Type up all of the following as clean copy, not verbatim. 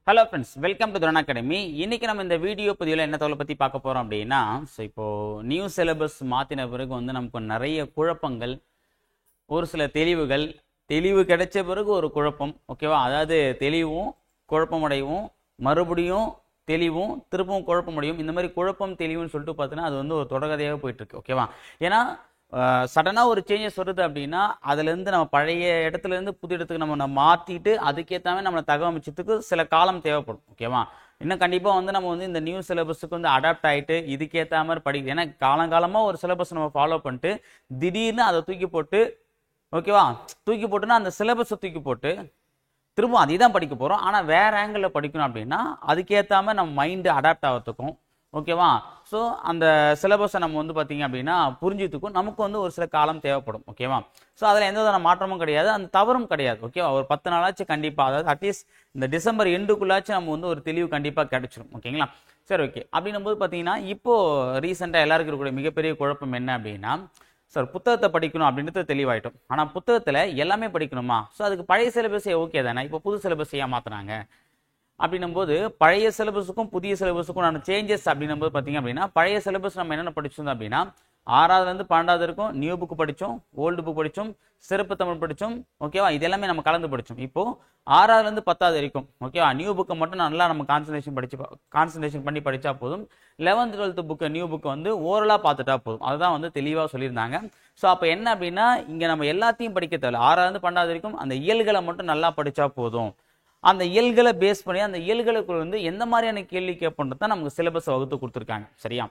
Hello friends, welcome to Thuran academy. இன்னைக்கு நம்ம இந்த வீடியோ பதிவில் என்ன தகவலை பற்றி பார்க்க போகிறோம் அப்படின்னா, இப்போ நியூ சிலபஸ் மாற்றின பிறகு நமக்கு நிறைய குழப்பங்கள், ஒரு சில தெளிவு கிடைச்ச பிறகு ஒரு குழப்பம். ஓகேவா? அதாவது தெளிவும் குழப்பமடையும், மறுபடியும் தெளிவும் திருப்பவும் குழப்பமடையும். இந்த மாதிரி குழப்பம் தெளிவுன்னு சொல்லிட்டு பார்த்தீங்கன்னா அது ஒரு தொடர்கதையாக போயிட்டு இருக்கு. ஓகேவா? ஏன்னா சடனாக ஒரு சேஞ்சஸ் வருது அப்படின்னா அதுலேருந்து நம்ம பழைய இடத்துலேருந்து புது இடத்துக்கு நம்ம மாற்றிட்டு அதுக்கேற்றாவே நம்மளை தகவமைச்சதுக்கு சில காலம் தேவைப்படும். ஓகேவா? இன்னும் கண்டிப்பாக நம்ம இந்த நியூ சிலபஸுக்கு அடாப்ட் ஆகிட்டு இதுக்கேற்ற மாதிரி படிக்கணும். ஏன்னா காலங்காலமாக ஒரு சிலபஸ் நம்ம ஃபாலோ பண்ணிட்டு திடீர்னு அதை தூக்கி போட்டு, ஓகேவா, தூக்கி போட்டுன்னா அந்த சிலபஸை தூக்கி போட்டு திரும்ப அதே தான் படிக்க போகிறோம். ஆனால் வேறு ஆங்கிளில் படிக்கணும் அப்படின்னா அதுக்கேற்றாம நம்ம மைண்டு அடாப்ட் ஆகிறதுக்கும், ஓகேவா, ஸோ அந்த சிலபஸை நம்ம பார்த்தீங்க அப்படின்னா புரிஞ்சுத்துக்கும் நமக்கு ஒரு சில காலம் தேவைப்படும். ஓகேவா? ஸோ அதில் எந்த விதமான மாற்றமும் கிடையாது, அந்த தவறும் கிடையாது. ஓகேவா? ஒரு 10 நாளாச்சும் கண்டிப்பாக, அதாவது அட்லீஸ்ட் இந்த டிசம்பர் எண்டுக்குள்ளாச்சும் நம்ம ஒரு தெளிவு கண்டிப்பாக கிடைச்சிடும். ஓகேங்களா? சரி, ஓகே. அப்படின்னும் போது பார்த்தீங்கன்னா இப்போது ரீசெண்டாக எல்லாருக்கும் இருக்கக்கூடிய மிகப்பெரிய குழப்பம் என்ன அப்படின்னா, சார் புத்தகத்தை படிக்கணும் அப்படின்றது தெளிவாயிட்டோம். ஆனால் புத்தகத்தில் எல்லாமே படிக்கணுமா? ஸோ அதுக்கு பழைய சிலபஸே ஓகே தானே, இப்போ புது சிலபஸ் ஏன் மாற்றினாங்க அப்படின்னும் போது பழைய சிலபஸுக்கும் புதிய சிலபஸுக்கும் நான் சேஞ்சஸ் அப்படின்னும் போது பார்த்தீங்க அப்படின்னா, பழைய சிலபஸ் நம்ம என்னென்ன படிச்சிருந்தோம் அப்படின்னா 6ஆவதுலேருந்து 12ஆவது வரைக்கும் நியூ புக் படித்தோம், ஓல்டு புக் படித்தோம், சிறப்பு தமிழ் படித்தோம். ஓகேவா? இது எல்லாமே நம்ம கலந்து படித்தோம். இப்போது 6ஆவதுலேருந்து 10ஆவது வரைக்கும், ஓகேவா, நியூ புக்கை மட்டும் நல்லா நம்ம கான்சன்ட்ரேஷன் பண்ணி படித்தா போதும். 11th 12th புக்கு நியூ புக்கை ஓரலாக பார்த்துட்டா போதும். அதுதான் தெளிவாக சொல்லியிருந்தாங்க. ஸோ அப்போ என்ன அப்படின்னா இங்கே நம்ம எல்லாத்தையும் படிக்க தேவை. 6ஆவதுலேருந்து 12ஆவது வரைக்கும் அந்த இயல்களை மட்டும் நல்லா படித்தா போதும். அந்த இயல்களை பேஸ் பண்ணி அந்த இயல்களுக்கு எந்த மாதிரியான கேள்வி கேட்பது தான் நமக்கு சிலபஸ் வகுத்து கொடுத்துருக்காங்க. சரியா?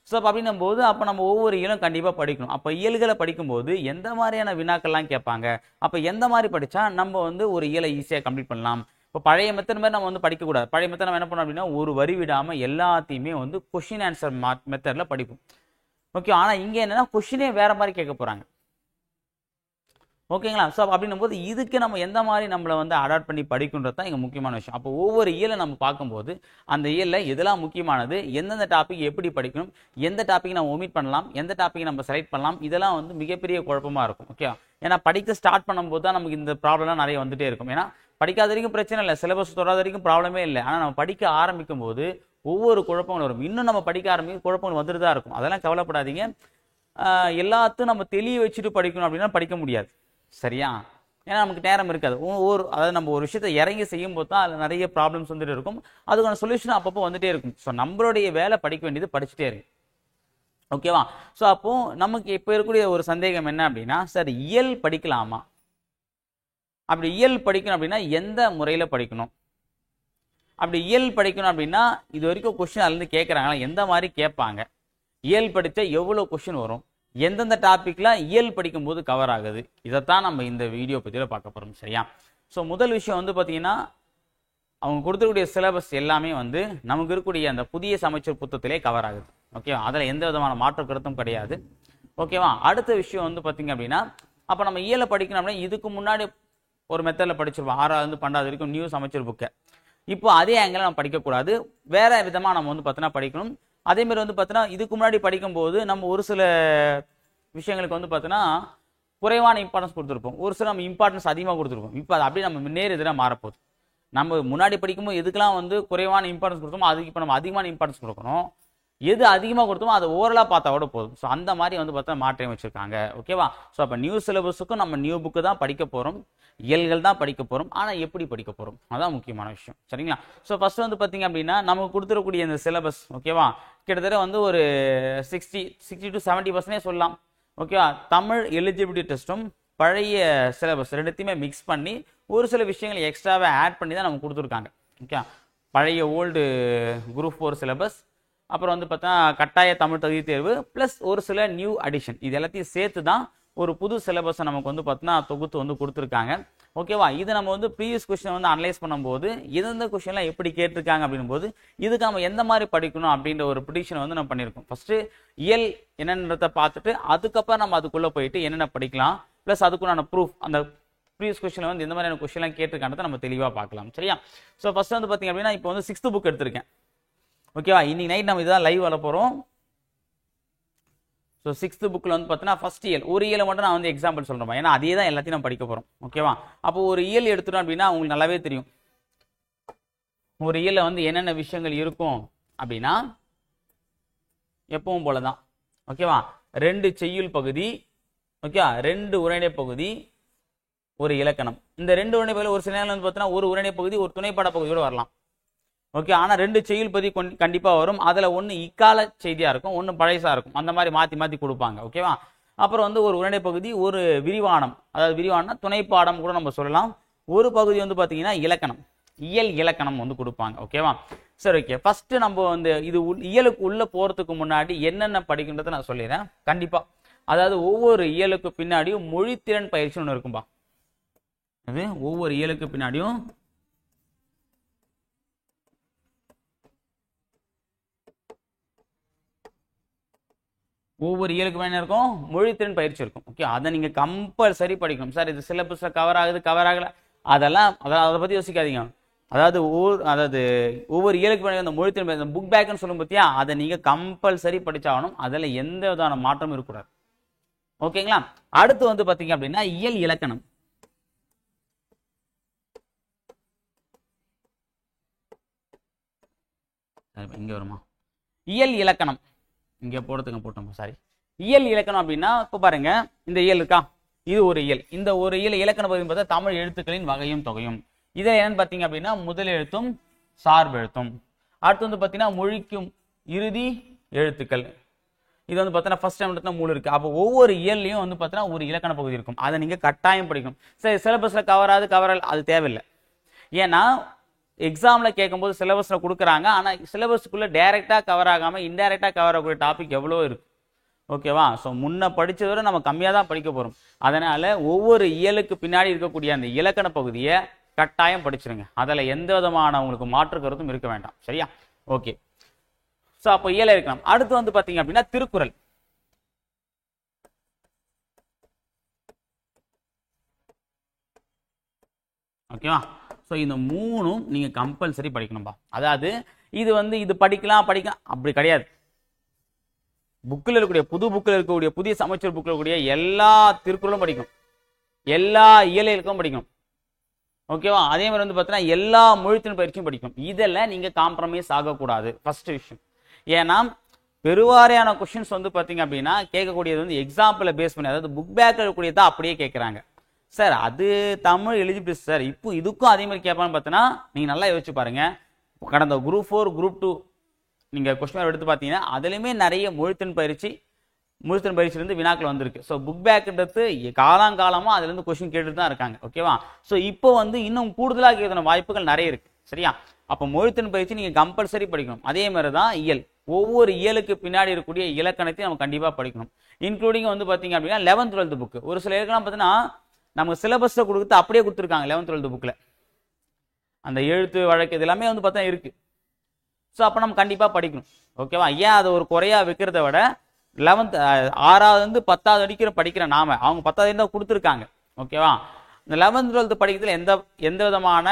ஸோ அப்போ அப்படின்னும் போது அப்போ நம்ம ஒவ்வொரு இயலும் கண்டிப்பாக படிக்கணும். அப்போ இயல்களை படிக்கும்போது எந்த மாதிரியான வினாக்கள்லாம் கேட்பாங்க, அப்போ எந்த மாதிரி படித்தா நம்ம ஒரு இயலை ஈஸியாக கம்ப்ளீட் பண்ணலாம். இப்போ பழைய மெத்தட் மாதிரி நம்ம படிக்கக்கூடாது. பழைய மெத்தட் நம்ம என்ன பண்ணோம் அப்படின்னா ஒரு வரி விடாமல் எல்லாத்தையுமே கொஷின் ஆன்சர் மெத்தடில் படிப்போம். ஓகே. ஆனால் இங்கே என்னென்னா கொஷினே வேறு மாதிரி கேட்க போகிறாங்க. ஓகேங்களா? ஸோ அப்படின்னும் போது இதுக்கு நம்ம எந்த மாதிரி நம்மளை அடாப்ட் பண்ணி படிக்கின்றது தான் இங்கே முக்கியமான விஷயம். அப்போ ஒவ்வொரு இயலை நம்ம பார்க்கும்போது அந்த இயலில் எதெல்லாம் முக்கியமானது, எந்தெந்த டாபிக் எப்படி படிக்கணும், எந்த டாபிக் நம்ம ஒமிட் பண்ணலாம், எந்த டாபிக் நம்ம செலக்ட் பண்ணலாம், இதெல்லாம் மிகப்பெரிய குழப்பமாக இருக்கும். ஓகே. ஏன்னா படிக்க ஸ்டார்ட் பண்ணும்போது தான் நமக்கு இந்த ப்ராப்ளம்லாம் நிறைய வந்துட்டே இருக்கும். ஏன்னா படிக்காத வரைக்கும் பிரச்சனை இல்லை, சிலபஸ் தொடாத வரைக்கும் ப்ராப்ளமே இல்லை. ஆனால் நம்ம படிக்க ஆரம்பிக்கும் போது ஒவ்வொரு குழப்பங்களும் வரும். இன்னும் நம்ம படிக்க ஆரம்பிக்கும் குழப்பங்கள் வந்துட்டு தான் இருக்கும். அதெல்லாம் கவலைப்படாதீங்க. எல்லாத்தையும் நம்ம தெளிய வச்சுட்டு படிக்கணும் அப்படின்னா படிக்க முடியாது. சரியா? ஏன்னா நமக்கு நேரம் இருக்காது. அதாவது நம்ம ஒரு விஷயத்தை இறங்கி செய்யும் போது தான் அதில் நிறைய ப்ராப்ளம்ஸ் இருக்கும். அதுக்கான சொல்யூஷன் அப்பப்போ வந்துட்டே இருக்கும். ஸோ நம்மளுடைய வேலை படிக்க வேண்டியது படிச்சுட்டே இருக்கு. ஓகேவா? ஸோ அப்போ நமக்கு இப்போ இருக்கக்கூடிய ஒரு சந்தேகம் என்ன அப்படின்னா, சார் இயல் படிக்கலாமா? அப்படி இயல் படிக்கணும் அப்படின்னா எந்த முறையில் படிக்கணும்? அப்படி இயல் படிக்கணும் அப்படின்னா இது வரைக்கும் கொஸ்டின் அதுலேருந்து கேட்குறாங்களா, எந்த மாதிரி கேட்பாங்க, இயல் படித்தா எவ்வளோ கொஸ்டின் வரும், எந்தெந்த டாபிக்லாம் இயல் படிக்கும்போது கவர் ஆகுது, இதைத்தான் நம்ம இந்த வீடியோ பற்றியில் பார்க்க போகிறோம். சரியா? ஸோ முதல் விஷயம் பார்த்தீங்கன்னா அவங்க கொடுத்துருக்கூடிய சிலபஸ் எல்லாமே நமக்கு இருக்கக்கூடிய அந்த புதிய சமைச்சர் புத்தகத்திலே கவர் ஆகுது. ஓகேவா? அதில் எந்த விதமான மாற்று கருத்தும் கிடையாது. ஓகேவா? அடுத்த விஷயம் பார்த்தீங்க அப்படின்னா, அப்போ நம்ம இயலை படிக்கணும் அப்படின்னா இதுக்கு முன்னாடி ஒரு மெத்தடில் படிச்சிருவோம். 6ஆவதுலேருந்து 12ஆவது வரைக்கும் நியூ சமைச்சர் புக்கை. இப்போ அதே ஆங்கிளில் நம்ம படிக்கக்கூடாது, வேற விதமாக நம்ம பார்த்தீங்கன்னா படிக்கணும். அதேமாதிரி பார்த்தீங்கன்னா இதுக்கு முன்னாடி படிக்கும்போது நம்ம ஒரு சில விஷயங்களுக்கு பார்த்தீங்கன்னா குறைவான இம்பார்ட்டன்ஸ் கொடுத்துருப்போம், ஒரு சில நம்ம இம்பார்ட்டன்ஸ் அதிகமாக கொடுத்துருப்போம். இப்போ அது அப்படியே நம்ம நேர் எதிராக மாறப்போகுது. நம்ம முன்னாடி படிக்கும்போது எதுக்கெல்லாம் குறைவான இம்பார்ட்டன்ஸ் கொடுத்தோமோ அதுக்கு இப்போ நம்ம அதிகமான இம்பார்ட்டன்ஸ் கொடுக்கணும். எது அதிகமாக கொடுத்தோமோ அதை ஓரலாக பார்த்தா கூட போதும். ஸோ அந்த மாதிரி பார்த்தா மாற்றம் வச்சுருக்காங்க. ஓகேவா? ஸோ அப்போ நியூ சிலபஸுக்கும் நம்ம நியூ புக்கு தான் படிக்க போகிறோம், இயல்கள் தான் படிக்க போகிறோம். ஆனால் எப்படி படிக்க போகிறோம் அதான் முக்கியமான விஷயம். சரிங்களா? ஸோ ஃபஸ்ட்டு பார்த்தீங்க அப்படின்னா நமக்கு கொடுத்துருக்கூடிய இந்த சிலபஸ், ஓகேவா, கிட்டத்தட்ட ஒரு 60 to 70% சொல்லலாம். ஓகேவா? தமிழ் எலிஜிபிலிட்டி டெஸ்ட்டும் பழைய சிலபஸ் ரெண்டுத்தையுமே மிக்ஸ் பண்ணி ஒரு சில விஷயங்களை எக்ஸ்ட்ராவாக ஆட் பண்ணி தான் நமக்கு கொடுத்துருக்காங்க. ஓகே. பழைய ஓல்டு குரூப் 4 சிலபஸ், அப்புறம் பார்த்தா கட்டாய தமிழ் தகுதி தேர்வு ப்ளஸ் ஒரு சில நியூ அடிஷன், இது எல்லாத்தையும் சேர்த்து தான் ஒரு புது சிலபஸை நமக்கு பார்த்தீங்கன்னா தொகுத்து கொடுத்துருக்காங்க. ஓகேவா? இது நம்ம ப்ரீவியஸ் கொஸ்டின் அனலைஸ் பண்ணும்போது எந்தெந்த கொஸ்டின்லாம் எப்படி கேட்டிருக்காங்க அப்படின்னும் போது இதுக்கு நம்ம எந்த மாதிரி படிக்கணும் அப்படின்ற ஒரு ப்ரிடிக்ஷன் நம்ம பண்ணியிருக்கோம். ஃபர்ஸ்ட் இயல் என்னன்றதை பார்த்துட்டு அதுக்கப்புறம் நம்ம அதுக்குள்ளே போயிட்டு என்னென்ன படிக்கலாம், ப்ளஸ் அதுக்குண்டான ப்ரூஃப் அந்த ப்ரீவியஸ் கொஸ்டினில் எந்த மாதிரியான கொஸ்டின்லாம் கேட்டிருக்கான்றதை நம்ம தெளிவாக பார்க்கலாம். சரியா? ஸோ ஃபர்ஸ்ட் பார்த்தீங்க அப்படின்னா இப்போ 6th புக் எடுத்திருக்கேன். ஓகேவா? இன்னைக்கு நைட் நம்ம இதுதான் லைவ் வர போகிறோம். ஸோ 6th புக்கில் பார்த்தீங்கன்னா ஃபர்ஸ்ட் இயல், ஒரு இயலை மட்டும் நான் எக்ஸாம்பிள் சொல்கிறேன். ஏன்னா அதே தான் எல்லாத்தையும் நம்ம படிக்க போகிறோம். ஓகேவா? அப்போ ஒரு இயல் எடுத்துட்டோம் அப்படின்னா உங்களுக்கு நல்லாவே தெரியும். ஒரு இயல்ல வந்து என்னென்ன விஷயங்கள் இருக்கும் அப்படின்னா எப்பவும் போலதான். ஓகேவா, 2 செய்யுள் பகுதி, ஓகே, 2 உரைநடை பகுதி, ஒரு இலக்கணம். இந்த 2 உரைநடை பகுதியில் ஒரு சில நேரம் வந்து பார்த்தீங்கன்னா ஒரு உரைநடை பகுதி ஒரு துணைப்பாட பகுதியோடு வரலாம். ஓகே, ஆனா 2 செய்யுள் பகுதி கண்டிப்பா வரும். அதுல ஒன்னு இக்கால செய்தியா இருக்கும், ஒன்னு பழைசா இருக்கும். அந்த மாதிரி மாத்தி மாத்தி கொடுப்பாங்க. ஓகேவா, அப்புறம் வந்து ஒரு உரைநடை பகுதி, ஒரு விரிவானம், அதாவது விரிவானம்னா துணைப்பாடம் கூட நம்ம சொல்லலாம். ஒரு பகுதி வந்து பாத்தீங்கன்னா இலக்கணம், இயல் இலக்கணம் வந்து கொடுப்பாங்க. ஓகேவா, சரி, ஓகே. ஃபர்ஸ்ட் நம்ம வந்து இது இயலுக்கு உள்ள போறதுக்கு முன்னாடி என்னென்ன படிக்கின்றதை நான் சொல்லிடுறேன் கண்டிப்பா. அதாவது ஒவ்வொரு இயலுக்கு பின்னாடியும் மொழித்திறன் பயிற்சி ஒன்று இருக்கும்பா. அது ஒவ்வொரு இயலுக்கு பின்னாடியும் ஒவ்வொரு இயலுக்கு என்ன இருக்கும், மொழித்திறன் பயிற்சி இருக்கும். ஓகே, அதை நீங்க கம்பல்சரி படிக்கணும். சார் இது சிலபஸ்ல கவர் ஆகுது கவர் ஆகல அதெல்லாம் அதை பத்தி யோசிக்காதீங்க. அதாவது ஒவ்வொரு இயலுக்கு அந்த மொழித்திறன் புக் பேக்னு சொல்லும் பத்தியா, அதை நீங்க கம்பல்சரி படிச்சாகணும். அதுல எந்த விதமான மாற்றமும் இருக்கக்கூடாது. ஓகேங்களா, அடுத்து வந்து பாத்தீங்க அப்படின்னா இயல் இலக்கணம். இங்க வருமா இயல் இலக்கணம், இங்க போட்டோம் சாரி. இயல் இலக்கணம் அப்படின்னா இப்ப பாருங்க, இந்த இயல் இருக்கா, இது ஒரு இயல். இந்த ஒரு இயல் இலக்கண பகுதி பார்த்தா தமிழ் எழுத்துக்களின் வகையும் தொகையும். இதை என்னன்னு பாத்தீங்க அப்படின்னா முதல் எழுத்தும் சார்பு எழுத்தும். அடுத்து வந்து பாத்தீங்கன்னா மொழிக்கும் இறுதி எழுத்துக்கள். இது வந்து பார்த்தீங்கன்னா ஃபர்ஸ்ட் டைம் மூணு இருக்கு. அப்போ ஒவ்வொரு இயல்லையும் வந்து பார்த்தீங்கன்னா ஒரு இலக்கண பகுதி இருக்கும். அதை நீங்க கட்டாயம் படிக்கணும். சரி, சிலபஸ்ல கவராது அது தேவையில்லை. ஏன்னா எக்ஸாம்ல கேட்கும்போது சிலபஸ்ல கொடுக்குறாங்க, ஆனா சிலபஸ்க்குள்ள டைரக்டா கவர் ஆகாம இன்டைரக்டா கவர் ஆகக்கூடிய டாபிக் எவ்வளோ இருக்கு. ஓகேவா, ஸோ முன்ன படிச்சதை விட நம்ம கம்மியாக தான் படிக்க போறோம். அதனால ஒவ்வொரு இயலுக்கு பின்னாடி இருக்கக்கூடிய அந்த இலக்கண பகுதியை கட்டாயம் படிச்சிருங்க. அதுல எந்த விதமான உங்களுக்கு மாற்று கருத்தும் இருக்க வேண்டாம். சரியா, ஓகே. சோ அப்போ இயல இலக்கணம். அடுத்து வந்து பாத்தீங்க அப்படின்னா திருக்குறள். ஓகேவா, ஸோ இந்த மூணும் நீங்க கம்பல்சரி படிக்கணும்பா. அதாவது இது வந்து இது படிக்கலாம் அப்படி கிடையாது. புக்கில் இருக்கக்கூடிய புக்கில் இருக்கக்கூடிய புதிய சமச்சீர் புக்கில் இருக்கக்கூடிய எல்லா திருக்குறளும் படிக்கணும், எல்லா இயல் இலக்கணமும் படிக்கணும். ஓகேவா, அதே மாதிரி வந்து பார்த்தீங்கன்னா எல்லா மொழித்திறன் பயிற்சியும் படிக்கணும். இதெல்லாம் நீங்க காம்ப்ரமைஸ் ஆகக்கூடாது ஃபர்ஸ்ட் விஷயம். ஏன்னா பெருவாரியான கொஸ்டின்ஸ் வந்து பார்த்தீங்க அப்படின்னா கேட்கக்கூடியது வந்து எக்ஸாம்பிளை பேஸ் பண்ணி, அதாவது புக் பேக் இருக்கக்கூடியதான் அப்படியே கேட்குறாங்க. சார் அது தமிழ் எலிஜிபிலிட்டி சார், இப்போ இதுக்கும் அதே மாதிரி கேட்பான்னு பார்த்தீங்கன்னா நீங்க நல்லா யோசிச்சு பாருங்க. கடந்த குரூப் 4 குரூப் 2 நீங்க கொஸ்டின் எடுத்து பார்த்தீங்கன்னா அதுலயுமே நிறைய மொழித்திறன் பயிற்சியிலிருந்து வினாக்கள் வந்திருக்கு. ஸோ புக் பேக்ன்றது காலங்காலமா அதுல இருந்து கொஸ்டின் கேட்டுட்டு தான் இருக்காங்க. ஓகேவா, ஸோ இப்போ வந்து இன்னும் கூடுதலாக கேட்கிற வாய்ப்புகள் நிறைய இருக்கு. சரியா, அப்போ மொழித்திறன் பயிற்சி நீங்க கம்பல்சரி படிக்கணும். அதே மாதிரி தான் இயல், ஒவ்வொரு இயலுக்கு பின்னாடி இருக்கக்கூடிய இலக்கணத்தையும் நம்ம கண்டிப்பா படிக்கணும். இன்க்ளூடிங் வந்து பாத்தீங்க அப்படின்னா 11th 12th புக். ஒரு சில இலக்கணம் பார்த்தீங்கன்னா நம்ம சிலபஸ்ல கொடுத்து அப்படியே கொடுத்துருக்காங்க 11th 12th புக்ல. அந்த எழுத்து வழக்கு இது எல்லாமே வந்து பார்த்தா இருக்கு. ஸோ அப்போ நம்ம கண்டிப்பா படிக்கணும். ஓகேவா, ஏன் அதை ஒரு குறையா வைக்கிறத விட 11th 6வது வந்து 10வது வரைக்கும் படிக்கிற நாம, அவங்க 10வது தான் கொடுத்துருக்காங்க. ஓகேவா, இந்த 11th 12th படிக்கிறதுல எந்த விதமான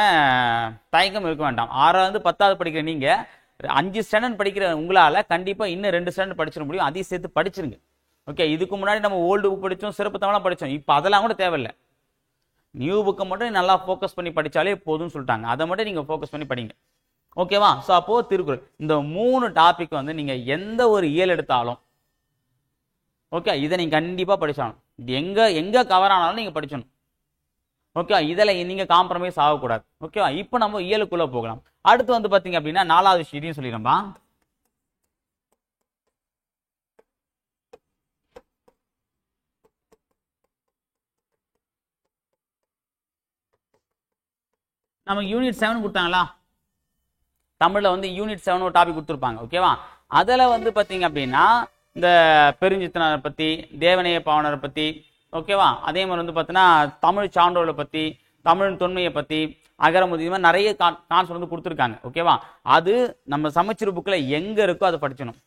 தயக்கம் இருக்க வேண்டாம். 6வது 10வது படிக்கிற நீங்க 5 ஸ்டாண்டர்ட் படிக்கிற உங்களால கண்டிப்பா இன்னும் 2 ஸ்டாண்டர்ட் படிச்சிட முடியும். அதையும் சேர்த்து படிச்சிருங்க. ஓகே, இதுக்கு முன்னாடி நம்ம ஓல்டு புக் படிச்சோம், சிறப்பு தமிழ் படிச்சோம். இப்போ அதெல்லாம் கூட தேவையில்லை. நியூ புக்கை மட்டும் நல்லா ஃபோக்கஸ் பண்ணி படிச்சாலே போதும்னு சொல்லிட்டாங்க. அதை மட்டும் நீங்க ஃபோக்கஸ் பண்ணி படிங்க. ஓகேவா, ஸோ அப்போ திருக்குறள் இந்த 3 டாபிக் வந்து நீங்க எந்த ஒரு இயல் எடுத்தாலும் ஓகே இதை நீங்க கண்டிப்பா படிச்சாகணும். எங்க கவர் ஆனாலும் நீங்க படிச்சணும். ஓகே, இதில் நீங்க காம்ப்ரமைஸ் ஆகக்கூடாது. ஓகேவா, இப்போ நம்ம இயலுக்குள்ள போகலாம். அடுத்து வந்து பாத்தீங்க அப்படின்னா 4வது விஷயத்தையும் சொல்லிடுறோம்பா. நமக்கு யூனிட் 7 கொடுத்தாங்களா, தமிழ்ல வந்து யூனிட் 7 ஒரு டாபிக் கொடுத்துருப்பாங்க. ஓகேவா, அதில் வந்து பாத்தீங்க அப்படின்னா இந்த பெருஞ்சித்தனரை பத்தி, தேவநேய பாவனரை பத்தி, ஓகேவா, அதே மாதிரி வந்து பார்த்தீங்கன்னா தமிழ் சான்றோர்களை பத்தி, தமிழ் தொன்மையை பத்தி, அகரமுதி, இது மாதிரி நிறைய கான்செப்ட் வந்து கொடுத்துருக்காங்க. ஓகேவா, அது நம்ம சமச்சீர் புக்கில் எங்க இருக்கோ அதை படிச்சணும்.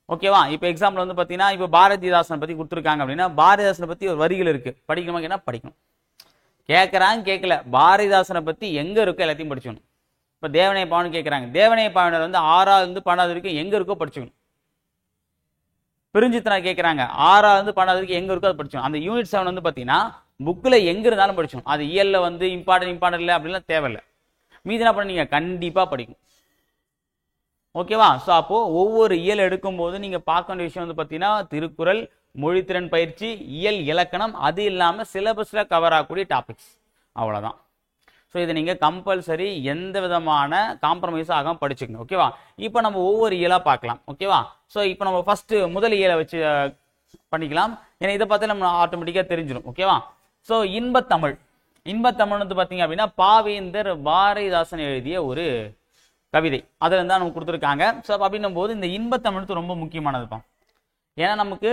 ஓகேவா, இப்போ எக்ஸாம்பிள் வந்து பார்த்தீங்கன்னா இப்போ பாரதிதாசனை பத்தி கொடுத்துருக்காங்க அப்படின்னா பாரதிதாசனை பத்தி ஒரு வரிகள் இருக்கு, படிக்கணுமா கேட்டா படிக்கணும். கேட்கறாங்க கேட்கல, பாரதிதாசனை பத்தி எங்க இருக்கோ எல்லாத்தையும் படிச்சணும். இப்போ தேவநேய பாவனர் கேட்கறாங்க, தேவநேய பாவனர் வந்து 6வது 12வது வரைக்கும் எங்க இருக்கோ படிச்சுக்கணும். பெருஞ்சித்தனார் கேட்கறாங்க, 6வது 12வது வரைக்கும் எங்க இருக்கோ அதை படிச்சோம். அந்த யூனிட் 7 வந்து பாத்தீங்கன்னா புக்ல எங்க இருந்தாலும் படிச்சோம். அது இயல்ல வந்து இம்பார்ட்டன்ட் இல்லை அப்படின்லாம் தேவையில்லை. மீதி என்ன பண்ணீங்க கண்டிப்பா படிக்கும். ஓகேவா? ஸோ அப்போ ஒவ்வொரு இயல் எடுக்கும்போது நீங்க பார்க்க வேண்டிய விஷயம் வந்து பார்த்தீங்கன்னா திருக்குறள், மொழித்திறன் பயிற்சி, இயல் இலக்கணம், அது இல்லாமல் சிலபஸில் கவர் ஆகக்கூடிய டாபிக்ஸ், அவ்வளோதான். ஸோ இதை நீங்கள் கம்பல்சரி எந்த விதமான காம்ப்ரமைஸும் ஆகாமல் படிச்சுக்கோங்க. ஓகேவா? இப்போ நம்ம ஒவ்வொரு இயலாக பார்க்கலாம். ஓகேவா? ஸோ இப்போ நம்ம ஃபர்ஸ்ட் முதல் இயலை வச்சு பண்ணிக்கலாம். ஏன்னா இதை பார்த்து நம்ம ஆட்டோமேட்டிக்காக தெரிஞ்சிடும். ஓகேவா? ஸோ இன்பத்தமிழ். இன்பத்தமிழ் வந்து பார்த்தீங்க அப்படின்னா பாவேந்தர் பாரதிதாசன் எழுதிய ஒரு கவிதை, அதில் தான் நமக்கு கொடுத்துருக்காங்க. ஸோ அப்படின்னும் போது இந்த இன்பத்தமிழ் ரொம்ப முக்கியமானதுப்பா. ஏன்னா நமக்கு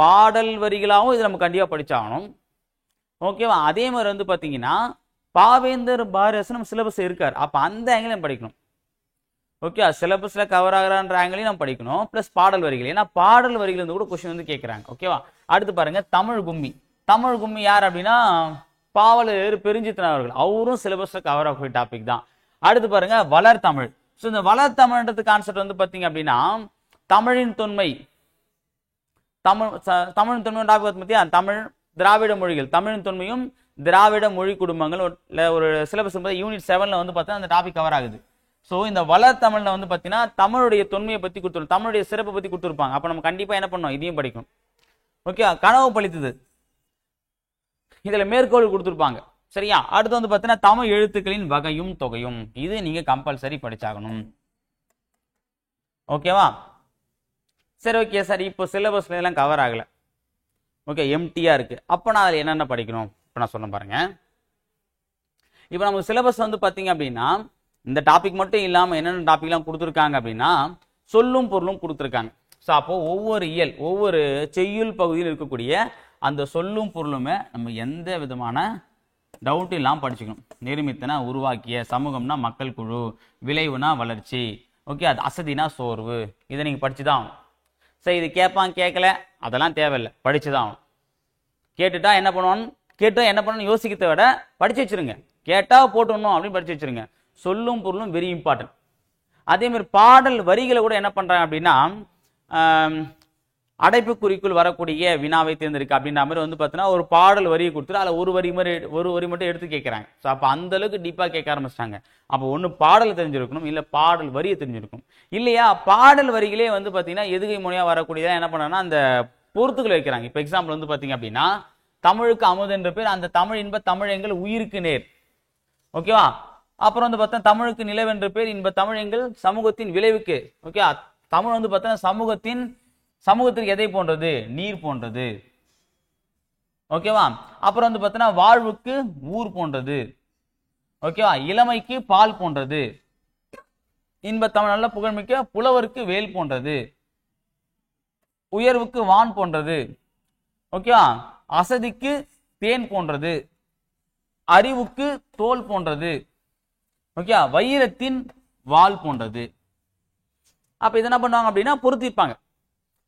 பாடல் வரிகளாகவும் இது நம்ம கண்டிப்பாக படிச்சாகணும். ஓகேவா? அதே மாதிரி வந்து பார்த்தீங்கன்னா பாவேந்தர் பாரதிதாசன் நம்ம சிலபஸ் இருக்கார், அப்போ அந்த ஆங்கிலையும் படிக்கணும். ஓகே, சிலபஸில் கவர் ஆகிறான்ற ஆங்கிலையும் நம்ம படிக்கணும், ப்ளஸ் பாடல் வரிகள். ஏன்னா பாடல் வரிகள் வந்து கூட கொஸ்டின் வந்து கேட்குறாங்க. ஓகேவா? அடுத்து பாருங்க தமிழ் கும்மி. தமிழ் கும்மி யார் அப்படின்னா பாவலர் பெருஞ்சித்தன் அவர்கள், அவரும் சிலபஸில் கவர் ஆகக்கூடிய டாபிக் தான். அடுத்து பாருங்க வளர் தமிழ். ஸோ இந்த வளர் தமிழ்ன்றது கான்செப்ட் வந்து பார்த்தீங்க அப்படின்னா தமிழின் தொன்மை, தமிழின் தொன்மை டாபிக் பத்தியா, தமிழ் திராவிட மொழிகள், தமிழின் தொன்மையும் திராவிட மொழி குடும்பங்கள் ஒரு சிலபஸ் யூனிட் 7ல வந்து பார்த்தீங்கன்னா அந்த டாபிக் கவர் ஆகுது. ஸோ இந்த வளர் தமிழ்ல வந்து பார்த்தீங்கன்னா தமிழுடைய தொன்மையை பத்தி கொடுத்துருவோம், தமிழுடைய சிறப்பை பத்தி கொடுத்துருப்பாங்க. அப்போ நம்ம கண்டிப்பா என்ன பண்ணோம், இதையும் படிக்கணும். ஓகே, கனவு பழித்தது, இதுல மேற்கோள் கொடுத்துருப்பாங்க. சரியா? அடுத்து வந்து பார்த்தீங்கன்னா தமிழ் எழுத்துக்களின் வகையும் தொகையும், இது நீங்க கம்பல்சரி படிச்சாகணும். ஓகேவா? சரி, ஓகே சார், இப்போ சிலபஸ்ல எல்லாம் கவர் ஆகல, ஓகே எம்டியா இருக்கு, அப்போ நான் அதில் என்னென்ன படிக்கணும் இப்போ நான் சொல்ல பாருங்க. இப்போ நமக்கு சிலபஸ் வந்து பார்த்தீங்க அப்படின்னா இந்த டாபிக் மட்டும் இல்லாமல் என்னென்ன டாபிக்லாம் கொடுத்துருக்காங்க அப்படின்னா சொல்லும் பொருளும் கொடுத்துருக்காங்க. ஸோ அப்போ ஒவ்வொரு இயல் ஒவ்வொரு செய்யுள் பகுதியில் இருக்கக்கூடிய அந்த சொல்லும் பொருளுமே நம்ம எந்த விதமான டவுட் இல்லாமல் படிச்சுக்கணும். நிருமித்தனா உருவாக்கிய, சமூகம்னா மக்கள் குழு, விளைவுனா வளர்ச்சி, ஓகே, அது அசதினா சோர்வு, இதை நீங்கள் படிச்சு தான் ஆகணும். சரி, இது கேட்பான் கேட்கல அதெல்லாம் தேவையில்லை, படிச்சு தான் ஆகணும். கேட்டுட்டா என்ன பண்ணணும் யோசிக்கிறத விட படிச்சு வச்சிருங்க. கேட்டா போட்டணும் அப்படின்னு படிச்சு வச்சிருங்க. சொல்லும் பொருளும் வெரி இம்பார்ட்டன்ட். அதே மாதிரி பாடல் வரிகளை கூட என்ன பண்றாங்க அப்படின்னா அடைப்புக்குறிக்குள் வரக்கூடிய வினாவை தேர்ந்தெடுக்க அப்படின்ற மாதிரி வந்து பார்த்தீங்கன்னா ஒரு பாடல் வரியை கொடுத்துட்டு அதில் ஒரு வரி மட்டும் எடுத்து கேட்குறாங்க. ஸோ அப்போ அந்த அளவுக்கு டீப்பாக கேட்க ஆரம்பிச்சிட்டாங்க. அப்போ ஒன்று பாடல் தெரிஞ்சிருக்கணும், இல்லை பாடல் வரியை தெரிஞ்சிருக்கணும். இல்லையா பாடல் வரிகளே வந்து பார்த்தீங்கன்னா எதுகை முனையாக வரக்கூடியதான் என்ன பண்ணாங்கன்னா அந்த பொறுத்துக்கள் வைக்கிறாங்க. இப்போ எக்ஸாம்பிள் வந்து பார்த்தீங்க அப்படின்னா தமிழுக்கு அமுது என்ற பேர், அந்த தமிழ் இன்ப தமிழெங்கள் உயிருக்கு நேர். ஓகேவா? அப்புறம் வந்து பார்த்தா தமிழுக்கு நிலவென்ற பேர், இன்ப தமிழெங்கள் சமூகத்தின் விளைவுக்கு. ஓகே, தமிழ் வந்து பார்த்தா சமூகத்திற்கு எதை போன்றது, நீர் போன்றது. ஓகேவா? அப்புறம் வந்து பார்த்தீங்கன்னா வாழ்வுக்கு ஊர் போன்றது. ஓகேவா? இளமைக்கு பால் போன்றது. இன்ப தமிழ் நல்ல புகழ்மிக்க புலவருக்கு வேல் போன்றது. உயர்வுக்கு வான் போன்றது. ஓகேவா? அசதிக்கு தேன் போன்றது. அறிவுக்கு தோல் போன்றது. ஓகே, வைரத்தின் வால் போன்றது. அப்ப இது என்ன பண்ணுவாங்க அப்படின்னா பொருத்திப்பாங்க.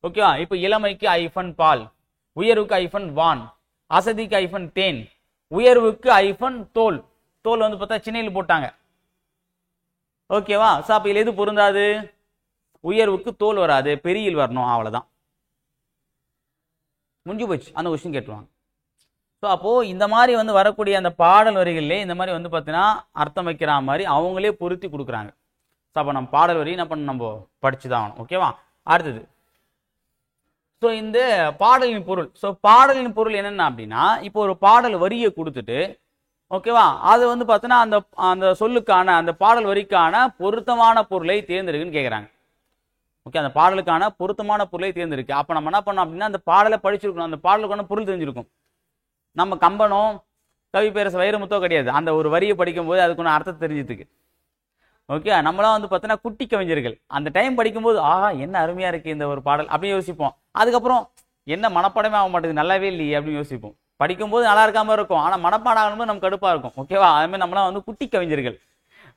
ஓகேவா? இப்ப இளமைக்கு ஐஃபன் பால், உயர்வுக்கு ஐஃபன் வான், அசதிக்கு ஐஃபன் தேன், உயர்வுக்கு ஐஃபன் தோல். தோல் வந்து பார்த்தா சின்னையில் போட்டாங்க. ஓகேவா? ஸோ அப்ப இதுல எது பொருந்தாது, உயர்வுக்கு தோல் வராது, பெரியில் வரணும், அவ்வளவுதான், முடிஞ்சு போச்சு. அந்த கொஸ்டின் கேட்டுருவாங்க. ஸோ அப்போ இந்த மாதிரி வந்து வரக்கூடிய அந்த பாடல் வரிகளிலே இந்த மாதிரி வந்து பார்த்தீங்கன்னா அர்த்தம் வைக்கிற மாதிரி அவங்களே பொருத்தி கொடுக்குறாங்க. ஸோ அப்போ நம்ம பாடல் வரி என்ன பண்ண நம்ம படிச்சுதான் ஆகணும். ஓகேவா? அடுத்தது ஸோ இந்த பாடலின் பொருள். ஸோ பாடலின் பொருள் என்னென்ன அப்படின்னா இப்போ ஒரு பாடல் வரியை கொடுத்துட்டு ஓகேவா அது வந்து பார்த்தீங்கன்னா அந்த அந்த சொல்லுக்கான அந்த பாடல் வரிக்கான பொருத்தமான பொருளை தேர்ந்தெடுக்குன்னு கேட்குறாங்க. ஓகே, அந்த பாடலுக்கான பொருத்தமான பொருளை தேர்ந்தெடுக்கு. அப்போ நம்ம என்ன பண்ணோம் அப்படின்னா அந்த பாடலை படிச்சிருக்கணும், அந்த பாடலுக்கான பொருள் தெரிஞ்சிருக்கும். நம்ம கம்பனோ கவி பேரரசு வைரமுத்தோ கிடையாது, அந்த ஒரு வரியை படிக்கும் போது அதுக்குன்னு அர்த்தத்தை தெரிஞ்சதுக்கு. ஓகே, நம்மளாம் வந்து பார்த்தீங்கன்னா குட்டி கவிஞர்கள், அந்த டைம் படிக்கும்போது என்ன அருமையா இருக்கு இந்த ஒரு பாடல் அப்படின்னு யோசிப்போம். அதுக்கப்புறம் என்ன மனப்பாடமே ஆக மாட்டேங்குது, நல்லாவே இல்லையே அப்படின்னு யோசிப்போம். படிக்கும்போது நல்லா இருக்காம இருக்கும், ஆனால் மனப்பாடம் ஆகணும்போது நமக்கு கடுப்பா இருக்கும். ஓகேவா? அதுமாதிரி நம்மளாம் வந்து குட்டி கவிஞர்கள்.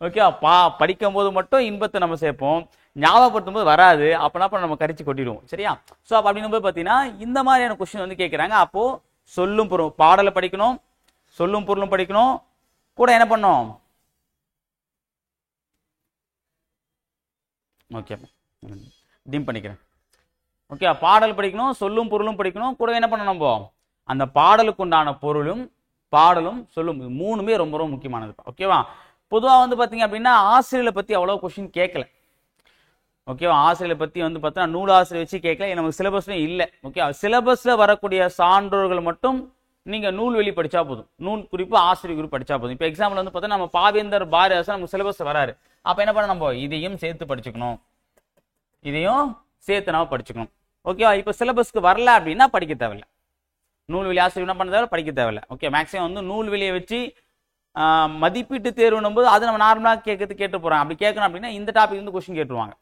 ஓகேவா? படிக்கும் போது மட்டும் இன்பத்தை நம்ம சேர்ப்போம், ஞாபகப்படுத்தும் போது வராது, அப்போ நம்ம கரிச்சு கொட்டிடுவோம். சரியா? ஸோ அப்போ அப்படின்னும் போது பார்த்தீங்கன்னா இந்த மாதிரியான கொஸ்டின் வந்து கேட்குறாங்க. அப்போ சொல்லும் பொருள் பாடலை படிக்கணும், சொல்லும் பொருளும் படிக்கணும், கூட என்ன பண்ணோம். ஓகே, டிம் பண்ணிக்கிறேன். ஓகே, பாடல் படிக்கணும், சொல்லும் பொருளும் படிக்கணும், கூட என்ன பண்ணணும் நம்ம அந்த பாடலுக்கு உண்டான பொருளும் பாடலும் சொல்லும் மூணுமே ரொம்ப ரொம்ப முக்கியமானது. ஓகேவா? பொதுவாக வந்து பார்த்தீங்க அப்படின்னா ஆசிரியரை பற்றி அவ்வளோ கொஸ்டின் கேட்கல. ஓகேவா, ஆசிரியரை பற்றி வந்து பார்த்தா நூல் ஆசிரியர் வச்சு கேட்கல, நமக்கு சிலபஸ்லையும் இல்லை. ஓகே, சிலபஸில் வரக்கூடிய சான்றோர்கள் மட்டும் நீங்கள் நூல்வெளி படித்தா போதும், நூல் குறிப்பு ஆசிரியர் குறிப்பு படித்தா போதும். இப்போ எக்ஸாம்பிள் வந்து பார்த்தா நம்ம பாவேந்தர் பாரதிதாசன் நமக்கு சிலபஸ் வராரு, அப்போ என்ன பண்ண நம்ம இதையும் சேர்த்து படிச்சுக்கணும், இதையும் சேர்த்து நம்ம படிச்சுக்கணும். ஓகேவா, இப்போ சிலபஸ்க்கு வரல அப்படின்னா படிக்க தேவையில்லை, நூல்வெளி ஆசிரியர் என்ன பண்ண தேவை, படிக்க தேவையில்லை. ஓகே, மேக்ஸிமம் வந்து நூல்வெளியை வச்சு மதிப்பீட்டு தேர்வுனும் போது அது நம்ம நார்மலாக கேட்டு போகிறாங்க. அப்படி கேட்கணும் அப்படின்னா இந்த டாபிக் வந்து கொஸ்டின் கேட்டுருவாங்க.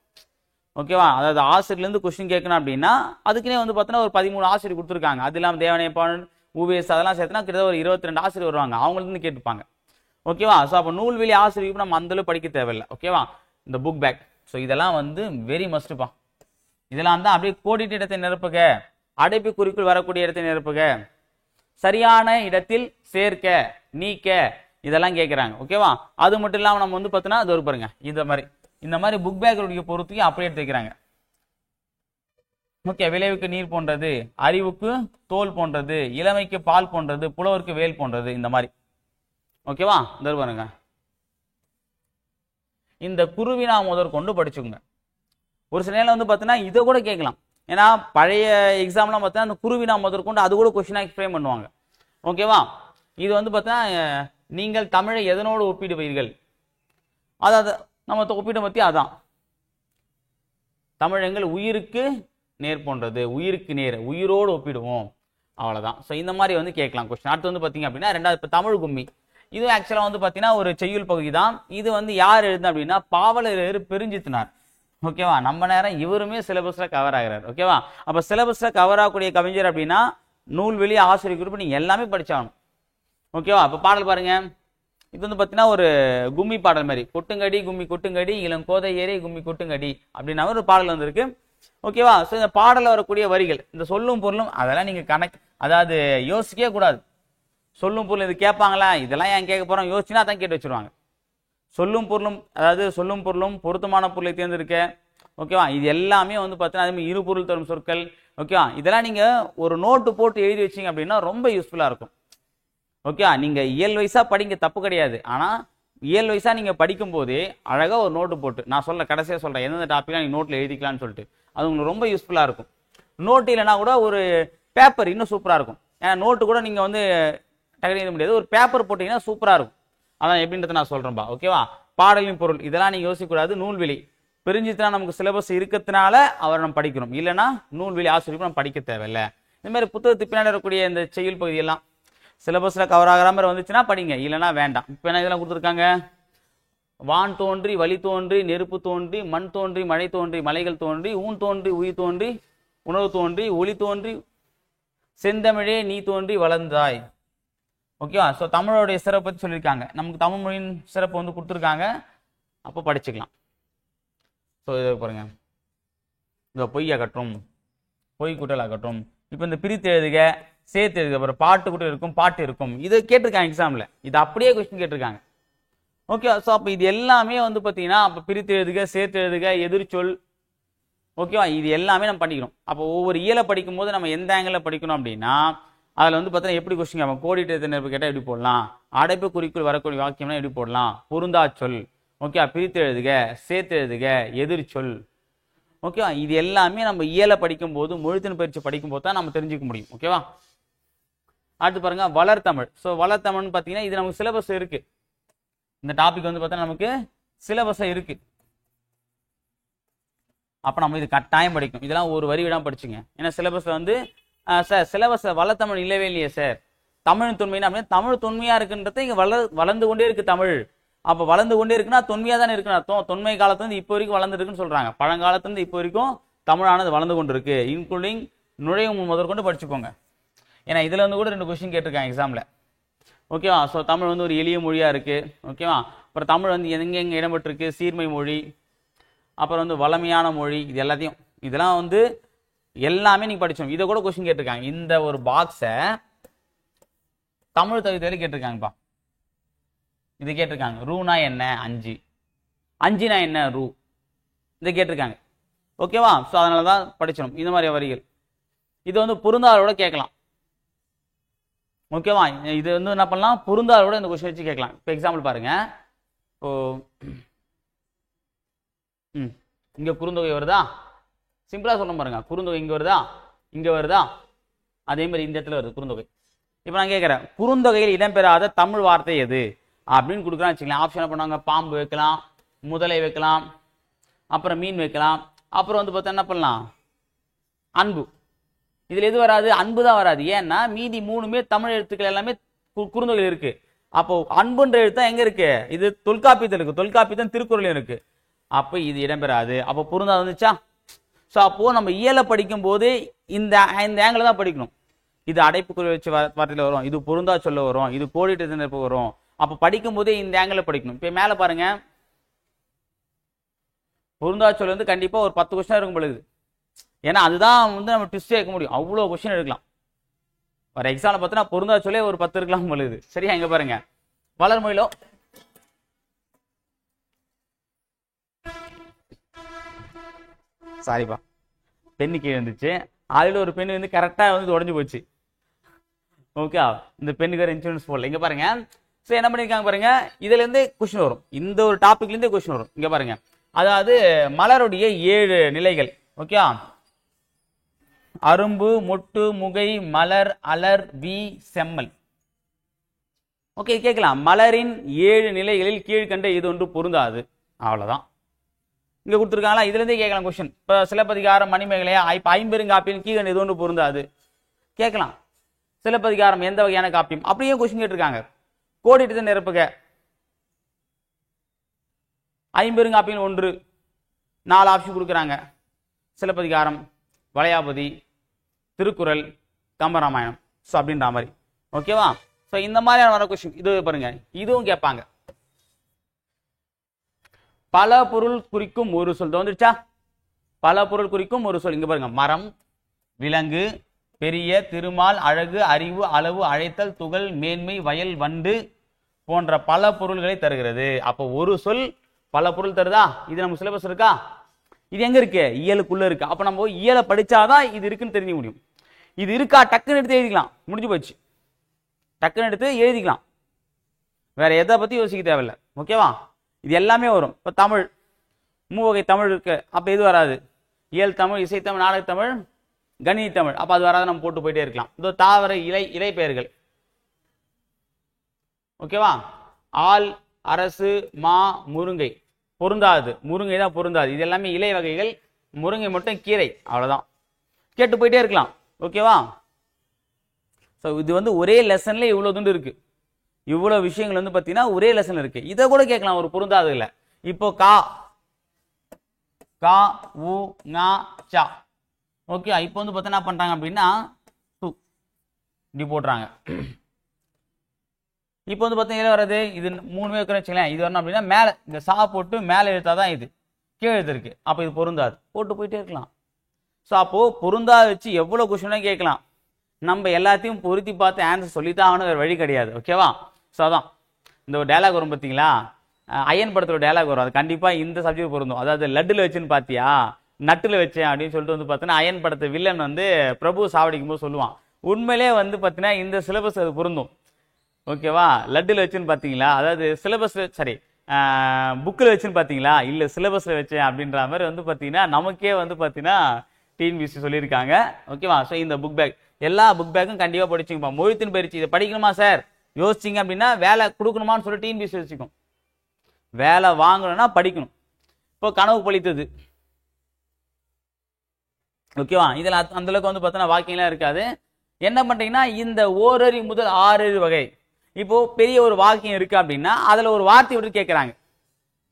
ஓகேவா, அதாவது ஆசிரியர்லேருந்து கொஸ்டின் கேட்கணும் அப்படின்னா அதுக்குன்னே வந்து பார்த்தோன்னா ஒரு 13 ஆசிரியர் கொடுத்துருக்காங்க. அது இல்லாமல் தேவனையப்பான் ஊவேஸ் அதெல்லாம் சேர்த்துனா கிட்டத்தட்ட ஒரு 22 ஆசிரியர் வருவாங்க, அவங்களுக்கு கேட்டுப்பாங்க. ஓகேவா, ஸோ அப்போ நூல்வெளி ஆசிரியருக்கு நம்ம அந்தளவு படிக்க தேவையில்லை. ஓகேவா, இந்த புக் பேக், ஸோ இதெல்லாம் வந்து வெரி மஸ்ட்டுப்பா. இதெல்லாம் தான் அப்படியே கோடிட்ட இடத்தை நிரப்புக, அடைப்பு குறிக்குள் வரக்கூடிய இடத்தை நிரப்புக, சரியான இடத்தில் சேர்க்க நீக்க, இதெல்லாம் கேட்குறாங்க. ஓகேவா, அது மட்டும் இல்லாமல் நம்ம வந்து பார்த்தோன்னா அது ஒரு பாருங்க இந்த மாதிரி புக் பேக்குடைய பொறுத்துக்கு அப்படியே எடுத்து வைக்கிறாங்க. ஓகே, விளைவுக்கு நீர் போன்றது, அறிவுக்கு தோல் போன்றது, இளமைக்கு பால் போன்றது, புலவருக்கு வேல் போன்றது, இந்த மாதிரி. ஓகேவா, இந்த பாருங்க இந்த குருவினா முதற் கொண்டு படிச்சுக்கோங்க. ஒரு சில நேரம் வந்து பார்த்தீங்கன்னா இதை கூட கேட்கலாம், ஏன்னா பழைய எக்ஸாம்லாம் பார்த்தீங்கன்னா அந்த குருவினா முதற்கொண்டு அது கூட கொஸ்டினாக ஃப்ரேம் பண்ணுவாங்க. ஓகேவா, இது வந்து பார்த்தீங்கன்னா நீங்கள் தமிழை எதனோடு ஒப்பிடுவீர்கள், அதாவது நம்ம ஒப்பிட பற்றி அதான் தமிழ் எங்கள் உயிருக்கு நேர் போன்றது, உயிருக்கு நேர், உயிரோடு ஒப்பிடுவோம், அவ்வளோதான். ஸோ இந்த மாதிரி வந்து கேட்கலாம் கொஸ்டின். அடுத்து வந்து பார்த்தீங்க அப்படின்னா ரெண்டாவது இப்போ தமிழ் கும்மி, இது ஆக்சுவலாக வந்து பார்த்தீங்கன்னா ஒரு செய்யுள் பகுதி தான். இது வந்து யார் எழுதுனா அப்படின்னா பாவலரேறு பெருஞ்சித்தினார். ஓகேவா, நம்ம நேரம் இவருமே சிலபஸில் கவர் ஆகிறார். ஓகேவா, அப்போ சிலபஸில் கவர் ஆகக்கூடிய கவிஞர் அப்படின்னா நூல்வெளி ஆசிரியர் குறிப்பு நீங்கள் எல்லாமே படிச்சாகணும். ஓகேவா, இப்போ பாடல் பாருங்க, இது வந்து பார்த்தீங்கன்னா ஒரு கும்மி பாடல் மாதிரி, கொட்டுங்கடி கும்மி கொட்டுங்கடி இளம் கோதை ஏறி கும்மி கொட்டுங்கடி அப்படின்னா ஒரு பாடல் வந்திருக்கு. ஓகேவா, ஸோ இந்த பாடலில் வரக்கூடிய வரிகள், இந்த சொல்லும் பொருளும் அதெல்லாம் நீங்கள் அதாவது யோசிக்கவே கூடாது. சொல்லும் பொருள் இது கேட்பாங்களா, இதெல்லாம் ஏன் கேட்க போகிறோம் யோசிச்சுன்னா அதான் கேட்டு வச்சுருவாங்க. சொல்லும் பொருளும், அதாவது சொல்லும் பொருளும் பொருத்தமான பொருளை தேர்ந்தெடுக்க. ஓகேவா, இது எல்லாமே வந்து பார்த்தீங்கன்னா அதே மாதிரி இரு பொருள் தரும் சொற்கள். ஓகேவா, இதெல்லாம் நீங்கள் ஒரு நோட்டு போட்டு எழுதி வச்சிங்க அப்படின்னா ரொம்ப யூஸ்ஃபுல்லாக இருக்கும். ஓகேவா, நீங்கள் இயல் வைஸாக படிங்க, தப்பு கிடையாது. ஆனால் இயல் வைஸாக நீங்கள் படிக்கும் போதே அழகாக ஒரு நோட்டு போட்டு, நான் சொல்ல கடைசியாக சொல்கிறேன் எந்தெந்த டாப்பிக்காக நீங்கள் நோட்டில் எழுதிக்கலான்னு சொல்லிட்டு, அது உங்களுக்கு ரொம்ப யூஸ்ஃபுல்லாக இருக்கும். நோட்டு இல்லைனா கூட ஒரு பேப்பர் இன்னும் சூப்பராக இருக்கும். ஏன்னா நோட்டு கூட நீங்கள் வந்து டக்குனு எழுத முடியாது, ஒரு பேப்பர் போட்டிங்கன்னா சூப்பராக இருக்கும். அதான் எப்படின்றத நான் சொல்கிறேன்பா. ஓகேவா, பாடலின் பொருள் இதெல்லாம் நீங்கள் யோசிக்கக்கூடாது. நூல்வெளி பிரிஞ்சுதான் நமக்கு சிலபஸ் இருக்கிறதுனால அவர் நம்ம படிக்கணும், இல்லைன்னா நூல்வெளி ஆசிரியர் நம்ம படிக்க தேவையில்லை. இந்த மாதிரி புத்தகத்துக்கு பின்னாடி வரக்கூடிய இந்த செய்யுள் பகுதியெல்லாம் சிலபஸில் கவர் ஆகிற மாதிரி வந்துச்சுன்னா படிங்க, இல்லைன்னா வேண்டாம். இப்போ என்ன இதெல்லாம் கொடுத்துருக்காங்க, வான் தோன்றி வழி தோன்றி நெருப்பு தோன்றி மண் தோன்றி மழை தோன்றி மலைகள் தோன்றி ஊன் தோன்றி உயிர் தோன்றி உணவு தோன்றி ஒளி தோன்றி செந்தமிழே நீ தோன்றி வளர்ந்தாய். ஓகேவா, ஸோ தமிழோடைய சிறப்பு பற்றி சொல்லியிருக்காங்க, நமக்கு தமிழ் மொழியின் சிறப்பு வந்து கொடுத்துருக்காங்க, அப்போ படிச்சுக்கலாம். ஸோ இதை பாருங்க, இந்த பொய் அகற்றும், பொய் கூட்டல் அகற்றும். இப்போ இந்த பிரித்து எழுதுக சேர்த்து எழுதுக, அப்புறம் பாட்டு கூட இருக்கும் பாட்டு இருக்கும், இதை கேட்டிருக்காங்க எக்ஸாமில், இது அப்படியே கொஸ்டின் கேட்டிருக்காங்க. ஓகே, ஸோ அப்போ இது எல்லாமே வந்து பார்த்தீங்கன்னா அப்போ பிரித்து எழுதுக சேர்த்து எழுதுக எதிர்ச்சொல். ஓகேவா, இது எல்லாமே நம்ம படிக்கணும். அப்போ ஒவ்வொரு இயலை படிக்கும் போது நம்ம எந்த ஆங்கிளில் படிக்கணும் அப்படின்னா அதில் வந்து பார்த்தீங்கன்னா எப்படி கொஸ்டின் கேட்பாங்க, கோடிட்ட நெருப்பு கேட்டால் எப்படி போடலாம், அடைப்பு குறிக்குள் வரக்கூடிய வாக்கியம்னா எப்படி போடலாம், பொருந்தா சொல். ஓகே, பிரித்து எழுதுக சேர்த்து எழுதுக எதிர்ச்சொல். ஓகேவா, இது எல்லாமே நம்ம இயலை படிக்கும் போது மொழித்தின் பயிற்சி படிக்கும் போது தான் நம்ம தெரிஞ்சுக்க முடியும். ஓகேவா, அடுத்து பாருங்க வளர்த்தமிழ். ஸோ வளர்த்தமிழ்னு பார்த்தீங்கன்னா இது நமக்கு சிலபஸ் இருக்கு, இந்த டாபிக் வந்து பார்த்தா நமக்கு சிலபஸ் இருக்கு. அப்போ நம்ம இது கட்டாயம் படிக்கும், இதெல்லாம் ஒரு வரி விடாம படிச்சுங்க. ஏன்னா சிலபஸ்ல வந்து சார் சிலபஸ் வளர்த்தமிழ் இல்லவே இல்லையே சார், தமிழ் தொன்மைனா அப்படின்னா தமிழ் தொன்மையா இருக்குன்றது இங்க வளர்ந்து கொண்டே இருக்கு தமிழ். அப்போ வளர்ந்து கொண்டே இருக்குன்னா தொன்மையா தானே இருக்குன்னு அர்த்தம். தொன்மை காலத்துலேருந்து இப்போ வரைக்கும் வளர்ந்து இருக்குன்னு சொல்றாங்க, பழங்காலத்துலேருந்து இப்போ வரைக்கும் தமிழானது வளர்ந்து கொண்டு இருக்கு, இன்க்ளூடிங் நுழைவு முதற்கொண்டு படிச்சுக்கோங்க. ஏன்னா இதுல வந்து கூட 2 கொஸ்டின் கேட்டிருக்காங்க எக்ஸாம்ல. ஓகேவா, ஸோ தமிழ் வந்து ஒரு எளிய மொழியா இருக்கு. ஓகேவா, அப்புறம் தமிழ் வந்து எங்கெங்க இடம்பெற்றிருக்கு, சீர்மை மொழி, அப்புறம் வந்து வளமையான மொழி, இது எல்லாத்தையும் இதெல்லாம் வந்து எல்லாமே நீங்க படிச்சோம். இதை கூட கொஸ்டின் கேட்டிருக்காங்க. இந்த ஒரு பாக்ஸை தமிழ் தகுதி கேட்டிருக்காங்கப்பா, இது கேட்டிருக்காங்க. ரூனா என்ன, 5, 5னா என்ன ரூ, இதை கேட்டிருக்காங்க. ஓகேவா, ஸோ அதனால தான் படிச்சோம் இந்த மாதிரி வரிகள். இது வந்து பொருந்தாளோட கேட்கலாம். ஓகேவா, இது வந்து என்ன பண்ணலாம், பொருந்தாளோட இந்த கொஸ்டின் வச்சு கேட்கலாம். இப்போ எக்ஸாம்பிள் பாருங்க, ஓ இங்க குறுந்தொகை வருதா? சிம்பிளா சொல்ல பாருங்க. குறுந்தொகை இங்க வருதா, இங்க வருதா, அதே மாதிரி இந்த இடத்துல வருது குறுந்தொகை. இப்போ நான் கேட்குறேன், குறுந்தொகையில் இடம்பெறாத தமிழ் வார்த்தை எது அப்படின்னு கொடுக்குறான்னு வச்சுக்கலாம். ஆப்ஷன் பண்ணுவாங்க, பாம்பு வைக்கலாம், முதலை வைக்கலாம், அப்புறம் மீன் வைக்கலாம், அப்புறம் வந்து பார்த்தா என்ன பண்ணலாம், அன்பு. இதுல எது வராது? அன்பு தான் வராது. ஏன்னா மீதி மூணுமே தமிழ் எழுத்துக்கள் எல்லாமே குறுந்தொகையில் இருக்கு. அப்போ அன்புன்ற எழுத்தா எங்க இருக்கு? இது தொல்காப்பியத்தில் இருக்கு. தொல்காப்பியத்தில் திருக்குறள் இருக்கு. அப்போ இது இடம்பெறாது. அப்போ பொருந்தாது வந்துச்சா? ஸோ அப்போ நம்ம இயலை படிக்கும் போது இந்த ஆங்கிள் தான் படிக்கணும். இது அடைப்புக்குறி வச்சு வார்த்தையில் வரும், இது பொருந்தா சொல்ல வரும், இது கோடிட்டு வரும். அப்போ படிக்கும் போதே இந்த ஆங்கிள் படிக்கணும். இப்போ மேலே பாருங்க, பொருந்தா சொல்ல வந்து கண்டிப்பா ஒரு 10 கொஸ்டின் இருக்கும் பொழுது. ஏன்னா அதுதான் வந்து நம்ம ட்விஸ்டே எடுக்க முடியும். அவ்வளோ கொஸ்டின் எடுக்கலாம். ஒரு எக்ஸாம்பிள் பார்த்தீங்கன்னா பொருந்தா சொல்லே ஒரு 10 இருக்கலாம் பொழுது. சரியா? இங்க பாருங்க, வளர்மொழியிலோ சாரிப்பா பெண்ணு கீழே இருந்துச்சு, அதில் ஒரு பெண்ணு வந்து கரெக்டாக வந்து உடஞ்சு போச்சு. ஓகே, இந்த பெண்ணுக்கு இன்சூரன்ஸ் போடல. இங்க பாருங்க, ஸோ என்ன பண்ணியிருக்காங்க பாருங்க, இதுல இருந்தே கொஸ்டின் வரும். இந்த ஒரு டாபிக்ல இருந்தே கொஸ்டின் வரும். இங்க பாருங்க, அதாவது மலருடைய 7 நிலைகள். ஓகே, அரும்பு, மொட்டு, முகை, மலர், அலர், வி, செம்மல். ஓகே, கேட்கலாம், மலரின் 7 நிலைகளில் கீழ்கண்ட இது ஒன்று பொருந்தாது. அவ்வளவுதான் இங்க கொடுத்துருக்காங்களா? இதுல இருந்தே கேட்கலாம் கொஸ்டின். இப்ப சிலப்பதிகாரம், மணிமேகலையா, இப்ப ஐம்பெருங்காப்பியம் கீழ்கண்ட இது ஒன்று பொருந்தாது கேட்கலாம். சிலப்பதிகாரம் எந்த வகையான காப்பியம் அப்படியே கொஸ்டின் கேட்டிருக்காங்க. கோடிட்டு நிரப்புக, ஐம்பெருங்காப்பியம் 1 4 ஆப்ஷன் கொடுக்குறாங்க. சிலப்பதிகாரம், வளையாபதி, திருக்குறள், கம்பராமாயணம், ஸோ அப்படின்ற மாதிரி. ஓகேவா? ஸோ இந்த மாதிரியான வர கொஸ்டின் இது பாருங்க, இதுவும் கேட்பாங்க. பல பொருள் குறிக்கும் ஒரு சொல் வந்துருச்சா? பல பொருள் குறிக்கும் ஒரு சொல். இங்க பாருங்க, மரம், விலங்கு, பெரிய, திருமால், அழகு, அறிவு, அளவு, அழைத்தல், துகள், மேன்மை, வயல், வண்டு போன்ற பல பொருள்களை தருகிறது. அப்போ ஒரு சொல் பல பொருள் தருதா? இது நம்ம சிலபஸ் இருக்கா? இது எங்க இருக்கு? இயலுக்குள்ள இருக்கு. அப்ப நம்ம இயலை படிச்சாதான் இது இருக்குன்னு தெரிஞ்சுக்க முடியும். இது இருக்கா? டக்குன்னு எடுத்து எழுதிக்கலாம், முடிஞ்சு போச்சு. டக்குன்னு எடுத்து எழுதிக்கலாம், வேற எதை பத்தி யோசிக்க தேவையில்லை. ஓகேவா? இது எல்லாமே வரும். இப்ப தமிழ், மூவகை தமிழ் இருக்கு. அப்ப எது வராது? இயல் தமிழ், இசைத்தமிழ், நாடக தமிழ், கணினி தமிழ். அப்ப அது வராது, நம்ம போட்டு போயிட்டே இருக்கலாம். இதோ தாவர இலை பெயர்கள். ஓகேவா? ஆல், அரசு, மா, முருங்கை பொருந்தாது. முருங்கை தான் பொருந்தாது. இது எல்லாமே இலை வகைகள், முருங்கை மட்டும் கீரை. அவ்வளவுதான், கேட்டு போயிட்டே இருக்கலாம். ஓகேவா? ஸோ இது வந்து ஒரே லெசன்ல இவ்வளவு துண்டு இருக்கு. இவ்வளவு விஷயங்கள் வந்து பாத்தீங்கன்னா ஒரே லெசன் இருக்கு. இதை கூட கேட்கலாம் ஒரு பொருந்தாது இல்ல. இப்போ கா, கா, உ, ஙா, சா. ஓகே, இப்போ வந்து பார்த்தா என்ன பண்றாங்க அப்படின்னா இப்படி போடுறாங்க. இப்போ வந்து பார்த்தீங்கன்னா வர்றது இது 3மே இருக்குன்னு வச்சுக்கலாம். இது வரணும் அப்படின்னா மேலே இந்த சா போட்டு மேலே எழுத்தாதான் இது கீழே எழுத்து இருக்கு. அப்போ இது பொருந்தாது, போட்டு போயிட்டே இருக்கலாம். ஸோ அப்போ பொருந்தாத வச்சு எவ்வளோ கொஸ்டினா கேட்கலாம். நம்ம எல்லாத்தையும் பொருத்தி பார்த்து ஆன்சர் சொல்லித்தான் ஆகணும், வேறு வழி கிடையாது. ஓகேவா? ஸோ அதான் இந்த ஒரு டைலாக் வரும் பார்த்தீங்களா, அயன் படத்துல டைலாக் வரும். அது கண்டிப்பாக இந்த சப்ஜெக்ட் பொருந்தும். அதாவது லட்டுல வச்சுன்னு பார்த்தியா, நட்டுல வச்சேன் அப்படின்னு சொல்லிட்டு வந்து பார்த்தீங்கன்னா அயன் படத்தை வில்லன் வந்து பிரபு சாவடிக்கும் போது சொல்லுவான். உண்மையிலே வந்து பார்த்தீங்கன்னா இந்த சிலபஸ் அது பொருந்தும். ஓகேவா? லட்டுல வச்சுன்னு பார்த்தீங்களா, அதாவது சிலபஸ் சரி புக்கில் வச்சுன்னு பார்த்தீங்களா, இல்லை சிலபஸில் வச்சேன் அப்படின்ற மாதிரி வந்து பார்த்தீங்கன்னா நமக்கே வந்து பார்த்தீங்கன்னா டிஎன்பிஎஸ்சி சொல்லியிருக்காங்க. ஓகேவா? ஸோ இந்த புக் பேக் எல்லா புக் பேக்கும் கண்டிப்பாக படிச்சுங்கப்பா. மொழித்தின் பயிற்சி இதை படிக்கணுமா சார் யோசிச்சிங்க அப்படின்னா வேலை கொடுக்கணுமான்னு சொல்லி டிஎன்பிஎஸ்சி யோசிக்கும். வேலை வாங்கணும்னா படிக்கணும். இப்போ கனவு பழித்தது. ஓகேவா? இதில் அந்த அளவுக்கு வந்து பார்த்தோன்னா வாக்கியெல்லாம் இருக்காது. என்ன பண்றீங்கன்னா இந்த ஓரறி முதல் 6 வகை. இப்போ பெரிய ஒரு வாக்கியம் இருக்கு அப்படின்னா அதுல ஒரு வார்த்தை விட்டு கேட்கிறாங்க.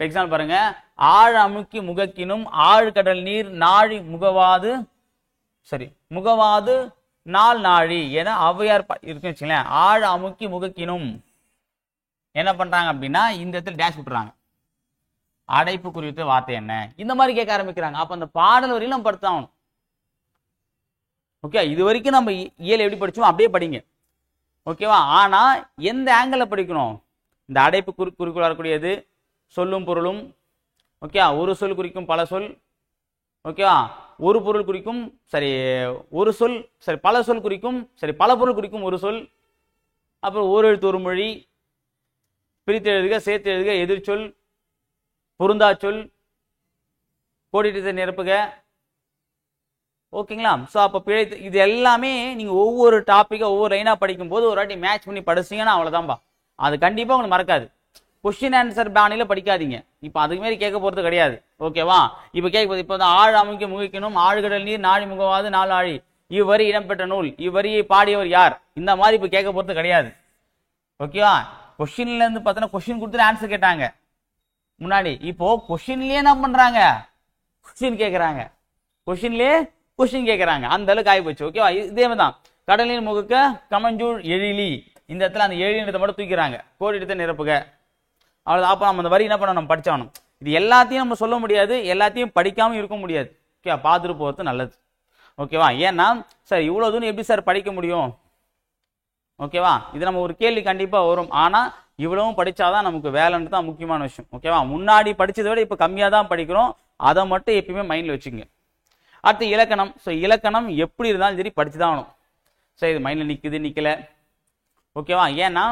எக்ஸாம்பிள் பாருங்க, ஆழ் அமுக்கி முகக்கினும் ஆழ்கடல் நீர் நாழி முகவாது, சரி முகவாது நாள் நாழி என ஔவையார் இருக்குன்னு வச்சுங்களேன். ஆழ் அமுக்கி முகக்கினும் என்ன பண்றாங்க அப்படின்னா இந்த இடத்துல டேஷ் விட்டுறாங்க. அடைப்பு குறித்த வார்த்தை என்ன, இந்த மாதிரி கேட்க ஆரம்பிக்கிறாங்க. அப்ப அந்த பாடல் வரையும் நம்ம படுத்தாகணும். ஓகே, இது வரைக்கும் நம்ம இயல் எப்படி படிச்சோம் அப்படியே படிங்க. ஓகேவா? ஆனா எந்த ஆங்கிள் படிக்கணும்? இந்த அடைப்பு குறிக்குள் வரக்கூடியது சொல்லும் பொருளும். ஓகே, ஒரு சொல் குறிக்கும் பல சொல். ஓகேவா? ஒரு பொருள் குறிக்கும், சரி ஒரு சொல், சரி பல சொல் குறிக்கும், சரி பல பொருள் குறிக்கும் ஒரு சொல். அப்புறம் ஓர் எழுத்து ஒரு மொழி, பிரித்து எழுதுக, சேர்த்து எழுதுக, எதிர்ச்சொல், பொருந்தா சொல், கோடிட்டு நிரப்புக. ஓகேங்களா? ஸோ அப்போ பிழை இது எல்லாமே நீங்க ஒவ்வொரு டாப்பிக்கை ஒவ்வொரு லைனா படிக்கும் போது ஒரு வாட்டி மேட்ச் பண்ணி படிச்சீங்கன்னா அவ்வளவுதான்பா. அது கண்டிப்பா உங்களுக்கு மறக்காது. கொஸ்டின் ஆன்சர் பாணியில படிக்காதீங்க. இப்போ அதுக்கு மாரி கேட்க போறது கிடையாது. ஓகேவா? இப்போ கேட்க போது இப்போ ஆழ் அமைக்க முகிக்கணும், ஆழ்கடல் நீர் நாழி முகவாது நாலு ஆழி, இவ்வரி இடம்பெற்ற நூல், இவ்வரியை பாடியவர் யார், இந்த மாதிரி இப்போ கேட்க போறது கிடையாது. ஓகேவா? கொஸ்டின்ல இருந்து பார்த்தோன்னா கொஸ்டின் கொடுத்துட்டு ஆன்சர் கேட்டாங்க முன்னாடி. இப்போ கொஸ்டின்லயே என்ன பண்றாங்க, கொஸ்டின் கேட்கறாங்க, கொஸ்டின்லயே கொஸ்டின் கேட்கறாங்க. அந்த அளவுக்கு ஆகி போச்சு. ஓகேவா? இதே மாதிரி தான் கடலில் முகுக்க கமஞ்சூழ் எழிலி, இந்த இடத்துல அந்த எழிலினத்தை மட்டும் தூக்கிறாங்க, கோடிட்டு நிரப்புக. அவ்வளவு. அப்ப நம்ம அந்த வரி என்ன பண்ணணும், நம்ம படிச்சாகணும். இது எல்லாத்தையும் நம்ம சொல்ல முடியாது, எல்லாத்தையும் படிக்காம இருக்க முடியாது. ஓகே, பார்த்துட்டு போறது நல்லது. ஓகேவா? ஏன்னா சார் இவ்வளவு தூரம் எப்படி சார் படிக்க முடியும்? ஓகேவா? இது நம்ம ஒரு கேள்வி கண்டிப்பா வரும். ஆனா இவ்வளவும் படிச்சாதான் நமக்கு வேலைன்னு தான் முக்கியமான விஷயம். ஓகேவா? முன்னாடி படிச்சதை விட இப்ப கம்மியா தான் படிக்கிறோம். அதை மட்டும் எப்பயுமே மைண்ட்ல வச்சுக்கோங்க. அடுத்து இலக்கணம். ஸோ இலக்கணம் எப்படி இருந்தாலும் சரி படிச்சுதான் ஆகணும். சரி, இது மைண்ட்ல நிக்குது நிக்கல. ஓகேவா? ஏன்னா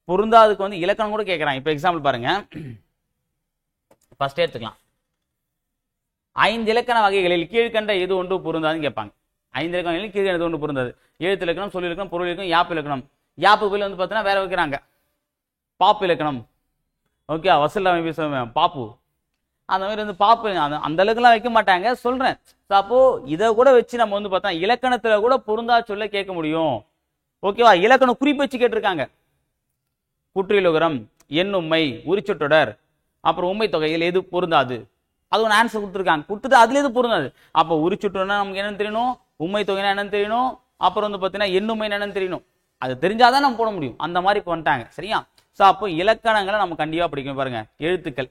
பொருந்தாதுக்கு வந்து இலக்கணம் கூட கேட்கறாங்க. இப்போ எக்ஸாம்பிள் பாருங்க, ஃபர்ஸ்ட் எடுத்துக்கலாம். 5 இலக்கண வகைகளில் கீழ்கண்ட எது ஒன்று பொருந்தாதுன்னு கேட்பாங்க. 5 இலக்கணங்களில் கீழ்கண்ட எது ஒன்று பொருந்தாது. எழுத்து இலக்கணம், சொல் இலக்கணம், பொருள் இலக்கணம், யாப்பு இலக்கணம். யாப்பு போய் வந்து பார்த்தீங்கன்னா வேற வைக்கிறாங்க, பாப்பு இலக்கணம். ஓகே, வசூல் அமைப்பு பாப்பு, அந்த மாதிரி வந்து பாப்பு அந்த அளவுக்குலாம் வைக்க மாட்டாங்க, சொல்றேன். அப்போ இதை கூட வச்சு நம்ம வந்து பார்த்தா இலக்கணத்துல கூட பொருந்தா சொல்ல கேட்க முடியும். ஓகேவா? இலக்கணம் குறிப்பு வச்சு கேட்டிருக்காங்க. குற்றியலுகரம், எண்ணும்மை, உரிச்சொற்றொடர், அப்புறம் உண்மை தொகையில் எது பொருந்தாது, அது ஒன்று ஆன்சர் கொடுத்துருக்காங்க. கொடுத்துட்டு அதுல எது பொருந்தாது. அப்போ உரிச்சொற்றொடர்னா நமக்கு என்னன்னு தெரியணும், உண்மை தொகைனா என்னன்னு தெரியணும், அப்புறம் வந்து பார்த்தீங்கன்னா எண்ணும்மை என்னன்னு தெரியணும். அது தெரிஞ்சாதான் நம்ம போட முடியும். அந்த மாதிரி இப்போ வந்துட்டாங்க. சரியா? ஸோ அப்போ இலக்கணங்களை நம்ம கண்டிப்பா படிக்கணும். பாருங்க, எழுத்துக்கள்,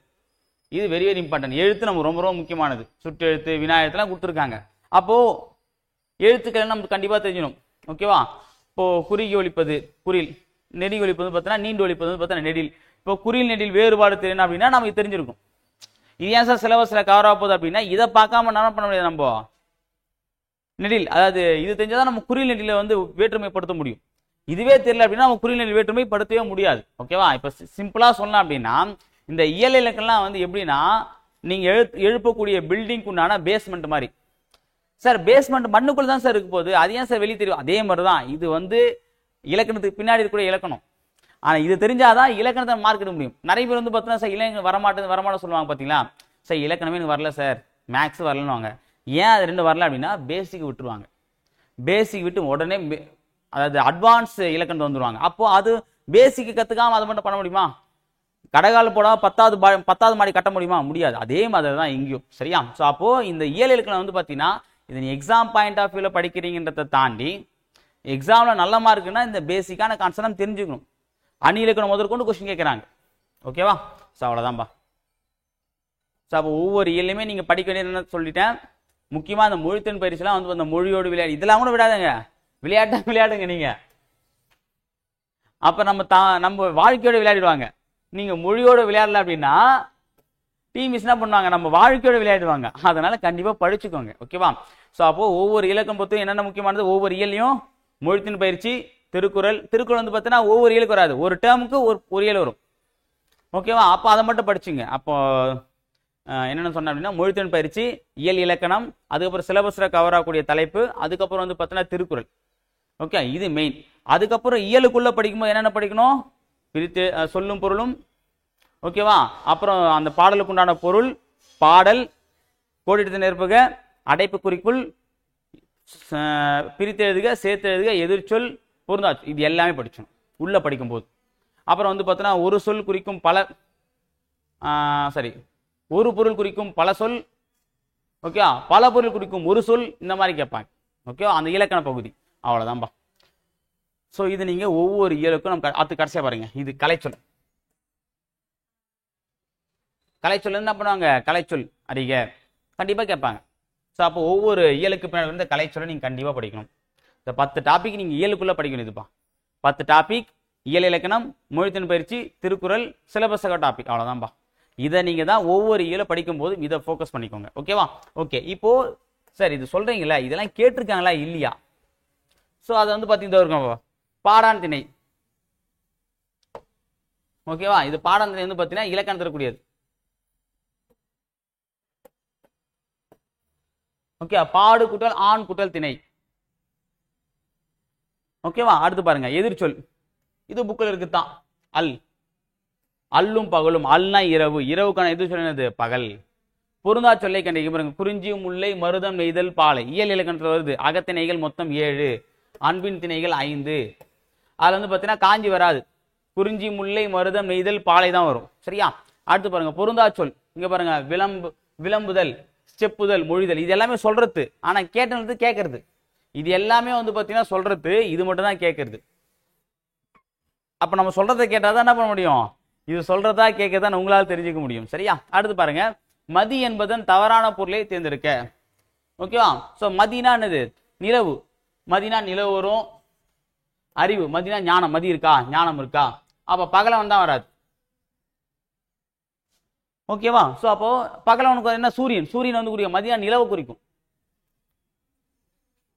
இது வெரி வெரி இம்பார்ட்டன்ட். எழுத்து நம்ம ரொம்ப ரொம்ப முக்கியமானது. சுற்றெழுத்து, வினா எழுத்துலாம் கொடுத்துருக்காங்க. அப்போ எழுத்துக்கள் நமக்கு கண்டிப்பா தெரிஞ்சிடும். ஓகேவா? இப்போ குறுகி ஒலிப்பது குறில், நெடில் ஒலிப்பது பார்த்தீங்கன்னா நீண்டு ஒலிப்பது பார்த்தீங்கன்னா நெடில். இப்போ குறில் நெடில் வேறுபாடு தெரியணும் அப்படின்னா நமக்கு தெரிஞ்சிருக்கும். இது ஏன் சார் சிலபஸ்ல கவர் ஆக போகுது அப்படின்னா இதை பார்க்காம என்ன பண்ண முடியாது நம்ம. நெடில், அதாவது இது தெரிஞ்சாதான் நம்ம குறில் நெடில வந்து வேற்றுமைப்படுத்த முடியும். இதுவே தெரியல அப்படின்னா நம்ம குறில் நெடில் வேற்றுமைப்படுத்தவே முடியாது. ஓகேவா? இப்போ சிம்பிளா சொல்லலாம் அப்படின்னா இந்த இயல் இலக்கணம்லாம் வந்து எப்படின்னா நீங்க எழுப்பக்கூடிய பில்டிங்க்கு உண்டான பேஸ்மெண்ட் மாதிரி. சார் பேஸ்மெண்ட் மண்ணுக்குள்ள தான் சார் இருக்க போகுது, அது ஏன் சார் வெளியே தெரியும்? அதே மாதிரி தான் இது வந்து இலக்கணத்துக்கு பின்னாடி இருக்கக்கூடிய இலக்கணம். ஆனா இது தெரிஞ்சாதான் இலக்கணத்தை மார்க் எடுக்க முடியும். நிறைய பேர் வந்து பார்த்தீங்கன்னா சார் இலக்கணம் வரமாட்டேன்னு சொல்லுவாங்க. பார்த்தீங்களா? சார் இலக்கணமே எனக்கு வரல சார், மேக்ஸ் வரலன்னு. ஏன் அது ரெண்டு வரல அப்படின்னா பேசிக் விட்டுருவாங்க. பேசிக் விட்டு உடனே அதாவது அட்வான்ஸ் இலக்கணம் வந்துருவாங்க. அப்போ அது பேசிக் கத்துக்காம அதை மட்டும் பண்ண முடியுமா? கடகால் போடாம 10வது மாடி கட்ட முடியுமா? முடியாது. அதே மாதிரி தான் இங்கேயும். சரியா? ஸோ அப்போ இந்த இயல் இலக்கணம் வந்து பார்த்தீங்கன்னா இது நீ எக்ஸாம் பாயிண்ட் ஆஃப் வியூல படிக்கிறீங்கன்றதை தாண்டி எக்ஸாம்ல நல்ல மார்க்குன்னா இந்த பேசிக்கான கான்செப்ட் தெரிஞ்சுக்கணும். அணி இலக்கணம் முதற்கொண்டு கொஸ்டின் கேட்கறாங்க. ஓகேவா? ஸோ அவ்வளோதான்பா. ஸோ அப்போ ஒவ்வொரு இயலையுமே நீங்க படிக்க வேண்டியதுன்னு சொல்லிட்டேன். முக்கியமா அந்த மொழித்திறன் பயிற்சிலாம் வந்து அந்த மொழியோடு விளையாடு இதெல்லாம் கூட விடாதுங்க, விளையாடுங்க நீங்க. அப்ப நம்ம வாழ்க்கையோட விளையாடுவாங்க. நீங்க மொழியோட விளையாடல அப்படின்னா டீம் என்ன பண்ணுவாங்க, நம்ம வாழ்க்கையோட விளையாடுவாங்க. அதனால கண்டிப்பா படிச்சுக்கோங்க. ஓகேவா? ஸோ அப்போ ஒவ்வொரு இலக்கம் பொறுத்து என்னென்ன முக்கியமானது, ஒவ்வொரு இயலையும் மொழித்தின் பயிற்சி, திருக்குறள் வந்து பார்த்தீங்கன்னா ஒவ்வொரு இயலுக்கு வராது, ஒரு டேர்முக்கு ஒரு இயல் வரும். ஓகேவா? அப்போ அதை மட்டும் படிச்சுங்க. அப்போ என்னென்ன சொன்ன அப்படின்னா மொழித்தின் பயிற்சி, இயல் இலக்கணம், அதுக்கப்புறம் சிலபஸ்ல கவர் ஆகக்கூடிய தலைப்பு, அதுக்கப்புறம் வந்து பார்த்தீங்கன்னா திருக்குறள். ஓகே, இது மெயின். அதுக்கப்புறம் இயலுக்குள்ள படிக்கும்போது என்னென்ன படிக்கணும், பிரித்து சொல்லும் பொருளும். ஓகேவா? அப்புறம் அந்த பாடலுக்கு உண்டான பொருள், பாடல், கோடிட்டு நிரப்புக, அடைப்பு குறிக்குள், பிரித்து எழுதுக, சேர்த்து எழுதுக, எதிர்ச்சொல், பொருந்தாச்சு, இது எல்லாமே படிச்சோம் உள்ள படிக்கும்போது. அப்புறம் வந்து பார்த்தீங்கன்னா ஒரு சொல் குறிக்கும் பல ஒரு பொருள் குறிக்கும் பல சொல். ஓகே, பல பொருள் குறிக்கும் ஒரு சொல், இந்த மாதிரி கேட்பாங்க. ஓகே, அந்த இலக்கண பகுதி அவ்வளவுதான்பா. ஸோ இது நீங்க ஒவ்வொரு இயலுக்கும் நம்ம கடைசியா பாருங்க, இது கலைச்சொல். கலைச்சொல் என்ன பண்ணுவாங்க, கலைச்சொல் அறிக கண்டிப்பா கேட்பாங்க. ஸோ அப்போ ஒவ்வொரு இயலுக்கு பின்னாடி வந்து கலைச்சொல்லை நீங்க கண்டிப்பா படிக்கணும். இந்த 10 டாபிக் நீங்க இயலுக்குள்ள படிக்கணும். இதுப்பா 10 டாபிக், இயல் இலக்கணம், மொழித்தின் பயிற்சி, திருக்குறள், சிலபஸ் டாபிக், அவ்வளவுதான்பா. இதை நீங்க தான் ஒவ்வொரு இயல படிக்கும் போது இதை ஃபோக்கஸ் பண்ணிக்கோங்க. ஓகேவா? ஓகே, இப்போ சார் இது சொல்றீங்களா, இதெல்லாம் கேட்டிருக்காங்களா இல்லையா? ஸோ அதை வந்து பார்த்தீங்கன்னா இருக்கும் பாடான் திணை. ஓகேவா? இது பாடான் திணை வந்து பார்த்தீங்கன்னா இலக்கணம் தரக்கூடியது. ஓகே, பாடு கூட்டல் ஆண் கூட்டல் திணை. ஓகேவா? அடுத்து பாருங்க எதிர்ச்சொல். இது புக்கில் இருக்குதான். அல், அல்லும் பகலும். அல்னா இரவு, இரவுக்கான எதிர்ச்சொல் என்னது? பகல். பொருந்தா சொல்லை கண்டிக்க பாருங்க. குறிஞ்சி, முல்லை, மருதம், நெய்தல், பாலை. இயல் இலக்கணத்தில் வருது. அகத்திணைகள் மொத்தம் 7, அன்பின் திணைகள் 5. அதுல வந்து பாத்தீங்கன்னா காஞ்சி வராது. குறிஞ்சி, முல்லை, மருதம், நெய்தல், பாலை தான் வரும். சரியா? அடுத்து பாருங்க பொருந்தா சொல். இங்க பாருங்க விளம்புதல், செப்புதல், மொழிதல். இது எல்லாமே சொல்றது, ஆனா கேட்டது கேட்கறது. இது எல்லாமே வந்து பாத்தீங்கன்னா சொல்றது, இது மட்டும் தான் கேட்கறது. அப்ப நம்ம சொல்றதை கேட்டாதான் என்ன பண்ண முடியும்? இது சொல்றதா கேட்கறதா உங்களால் தெரிஞ்சுக்க முடியும். சரியா? அடுத்து பாருங்க மதி என்பதன் தவறான பொருளை தேர்ந்தெடுக்க. ஓகேவா? சோ மதினா என்னது? நிலவு. மதினா நிலவு வரும். அறிவு, மதினா ஞானம். மதி இருக்கா? ஞானம் இருக்கா? அப்ப பகலவன் தான் வராது. ஓகேவா? சோ அப்போ பகலவனுக்கு என்ன? சூரியன். சூரியன் வந்து குறிக்கும். மதினா நிலவு குறிக்கும்.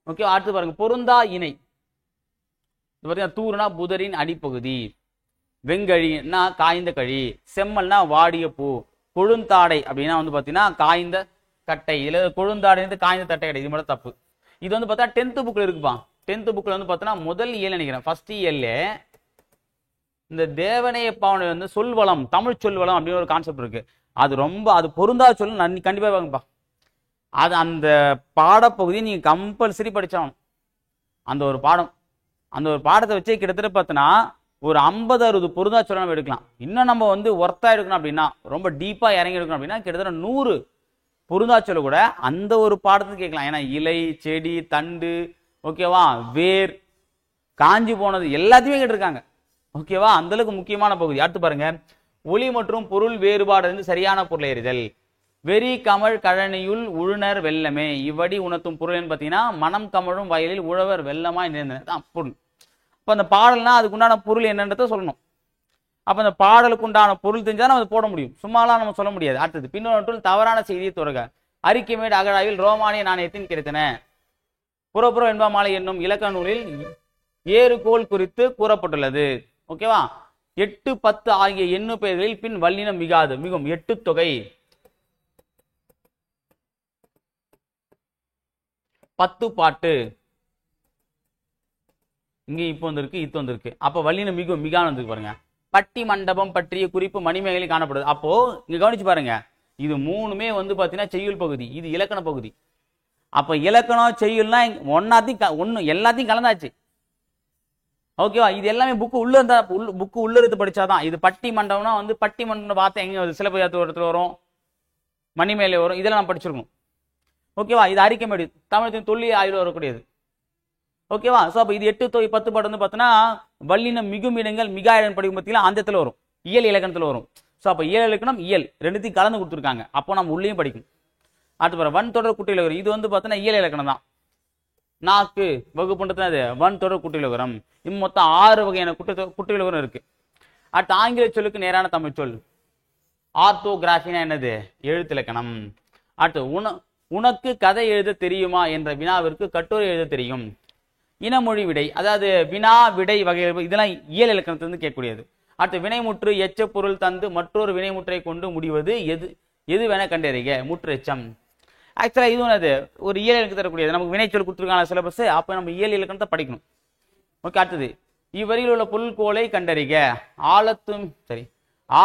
ஓகேவா? அடுத்து பாருங்க பொருந்தா இணை. தூறுனா புதரின் அடிப்பகுதி. வெங்கழினா காய்ந்த கழி. செம்மல்னா வாடிய பூ. கொழுந்தாடை அப்படின்னா வந்து பாத்தீங்கன்னா காய்ந்த கட்டை. இதுல கொழுந்தாடை காய்ந்த தட்டை கிடையாது. இது மட்டும் தப்பு. இது வந்து பார்த்தா 10th புக்ல இருக்குப்பா. 10th புக்ல வந்து பார்த்தீங்கன்னா முதல் இயல் நினைக்கிறேன், ஃபர்ஸ்ட் இயல்ல இந்த தேவனைய பாவனை வந்து சொல்வளம், தமிழ் சொல்வளம் அப்படின்னு ஒரு கான்செப்ட் இருக்கு. அது பொருந்தா சொல்லு கண்டிப்பா வாங்கப்பா. அது அந்த பாடப்பகுதியை நீங்க கம்பல்சரி படிச்சாகணும். அந்த ஒரு பாடத்தை வச்சு கிட்டத்தட்ட பார்த்தனா ஒரு 50-60 பொருந்தா சொல்ல நம்ம எடுக்கலாம். இன்னும் நம்ம வந்து ஒர்த்தா எடுக்கணும் அப்படின்னா, ரொம்ப டீப்பா இறங்கி எடுக்கணும் அப்படின்னா கிட்டத்தட்ட 100 பொருந்தா சொல்ல கூட அந்த ஒரு பாடத்துக்கு கேட்கலாம். ஏன்னா இலை, செடி, தண்டு, ஓகேவா, வேர், காஞ்சி போனது எல்லாத்தையுமே கேட்டிருக்காங்க. ஓகேவா? அந்த அளவுக்கு முக்கியமான பகுதி. அடுத்து பாருங்க ஒளி மற்றும் பொருள் வேறுபாடு சரியான பொருளை எறிதல். வெறி கமழ் கழனியுள் உழுனர் வெள்ளமே. இவ்வடி உணர்த்தும் பொருள் பார்த்தீங்கன்னா மனம் கமழும் வயலில் உழவர் வெள்ளமாய் நேர்ந்ததான் பொருள். அப்ப அந்த பாடல்னா அதுக்கு உண்டான பொருள் என்னன்றத சொல்லணும். அப்ப அந்த பாடலுக்கு உண்டான பொருள் தெரிஞ்சாதான் நம்ம போட முடியும். சும்மாலாம் நம்ம சொல்ல முடியாது. அடுத்தது பின்னொன்றுள் தவறான செய்தியை துறக. அறிக்கைமேடு அகழாவில் ரோமானிய நாணயத்தின் கிடைத்தன. புறப்புற என்பா மாலை என்னும் இலக்கண நூலில் ஏறுகோள் குறித்து கூறப்பட்டுள்ளது. ஓகேவா? 8, 10 ஆகிய எண்ணு பெயர்களில் பின் வல்லினம் மிகாது மிகும் 8 தொகை 10 பாட்டு. இங்க இப்போ வந்திருக்கு, இது வந்திருக்கு. அப்ப வல்லினம் மிகும் மிகான வந்து பாருங்க. பட்டி மண்டபம் பற்றிய குறிப்பு மணிமேகலையில் காணப்படுது. அப்போ இங்க கவனிச்சு பாருங்க, இது மூணுமே வந்து பாத்தீங்கன்னா செய்யுள் பகுதி, இது இலக்கண பகுதி. அப்ப இலக்கணம் செய்யுள்னா எல்லாத்தையும் கலந்தாச்சு. ஓகேவா? இது எல்லாமே புக்கு உள்ள இருந்து படிச்சாதான். இது பட்டி மண்டபம்னா வந்து பட்டி மண்டபம் பார்த்து எங்க சிலப்பதிகாரத்துல வரும், மணிமேலை வரும், இதெல்லாம் நான் படிச்சிருக்கோம். ஓகேவா? இது அறிக்கைமேடு தமிழத்தின் தொல்லியல் ஆய்வில் வரக்கூடியது. ஓகேவா? சோ அப்ப இது 8 தொகை 10 பாட்டு வந்து பார்த்தோன்னா வல்லினம் மிகும் இடங்கள் மிகா இடம் படிக்கும் பார்த்தீங்கன்னா அந்த இடத்துல வரும், இயல் இலக்கணத்துல வரும். சோ அப்ப இயல் இலக்கணம் இயல் ரெண்டுத்தையும் கலந்து கொடுத்துருக்காங்க. அப்போ நம்ம உள்ளேயும் படிக்கும். அடுத்து பாரு வன் தொடர் குட்டியில் வரும். இது வந்து பார்த்தோன்னா இயல் இலக்கணம் தான். நாக்கு வகுப்புன்றது அது வன் தொடர் குட்டிலகரம். இது மொத்தம் 6 வகையான குட்டிலகரம் இருக்கு. அடுத்து ஆங்கில சொல்லுக்கு நேரான தமிழ் சொல். ஆர்த்தோகிராஃபினா என்னது? எழுத்திலக்கணம். அடுத்து உனக்கு கதை எழுத தெரியுமா என்ற வினாவிற்கு கட்டுரை எழுத தெரியும். இனமொழி விடை, அதாவது வினா விடை வகைகள், இதெல்லாம் இயல் இலக்கணத்திலிருந்து கேட்கக்கூடியது. அடுத்து வினைமுற்று எச்ச பொருள் தந்து மற்றொரு வினைமுற்றை கொண்டு முடிவது எதுவென கண்டறிக. முற்று எச்சம். ஆக்சுவலா இதுவும் அது ஒரு இயல் இலக்கணம் தரக்கூடியது. நமக்கு வினைச்சொல் கொடுத்துருக்காங்க சிலபஸ், அப்ப நம்ம இயல் இலக்கணத்தை படிக்கணும். ஓகே. அடுத்தது இவ்வரியில் உள்ள பொருள்கோளை கண்டறிக.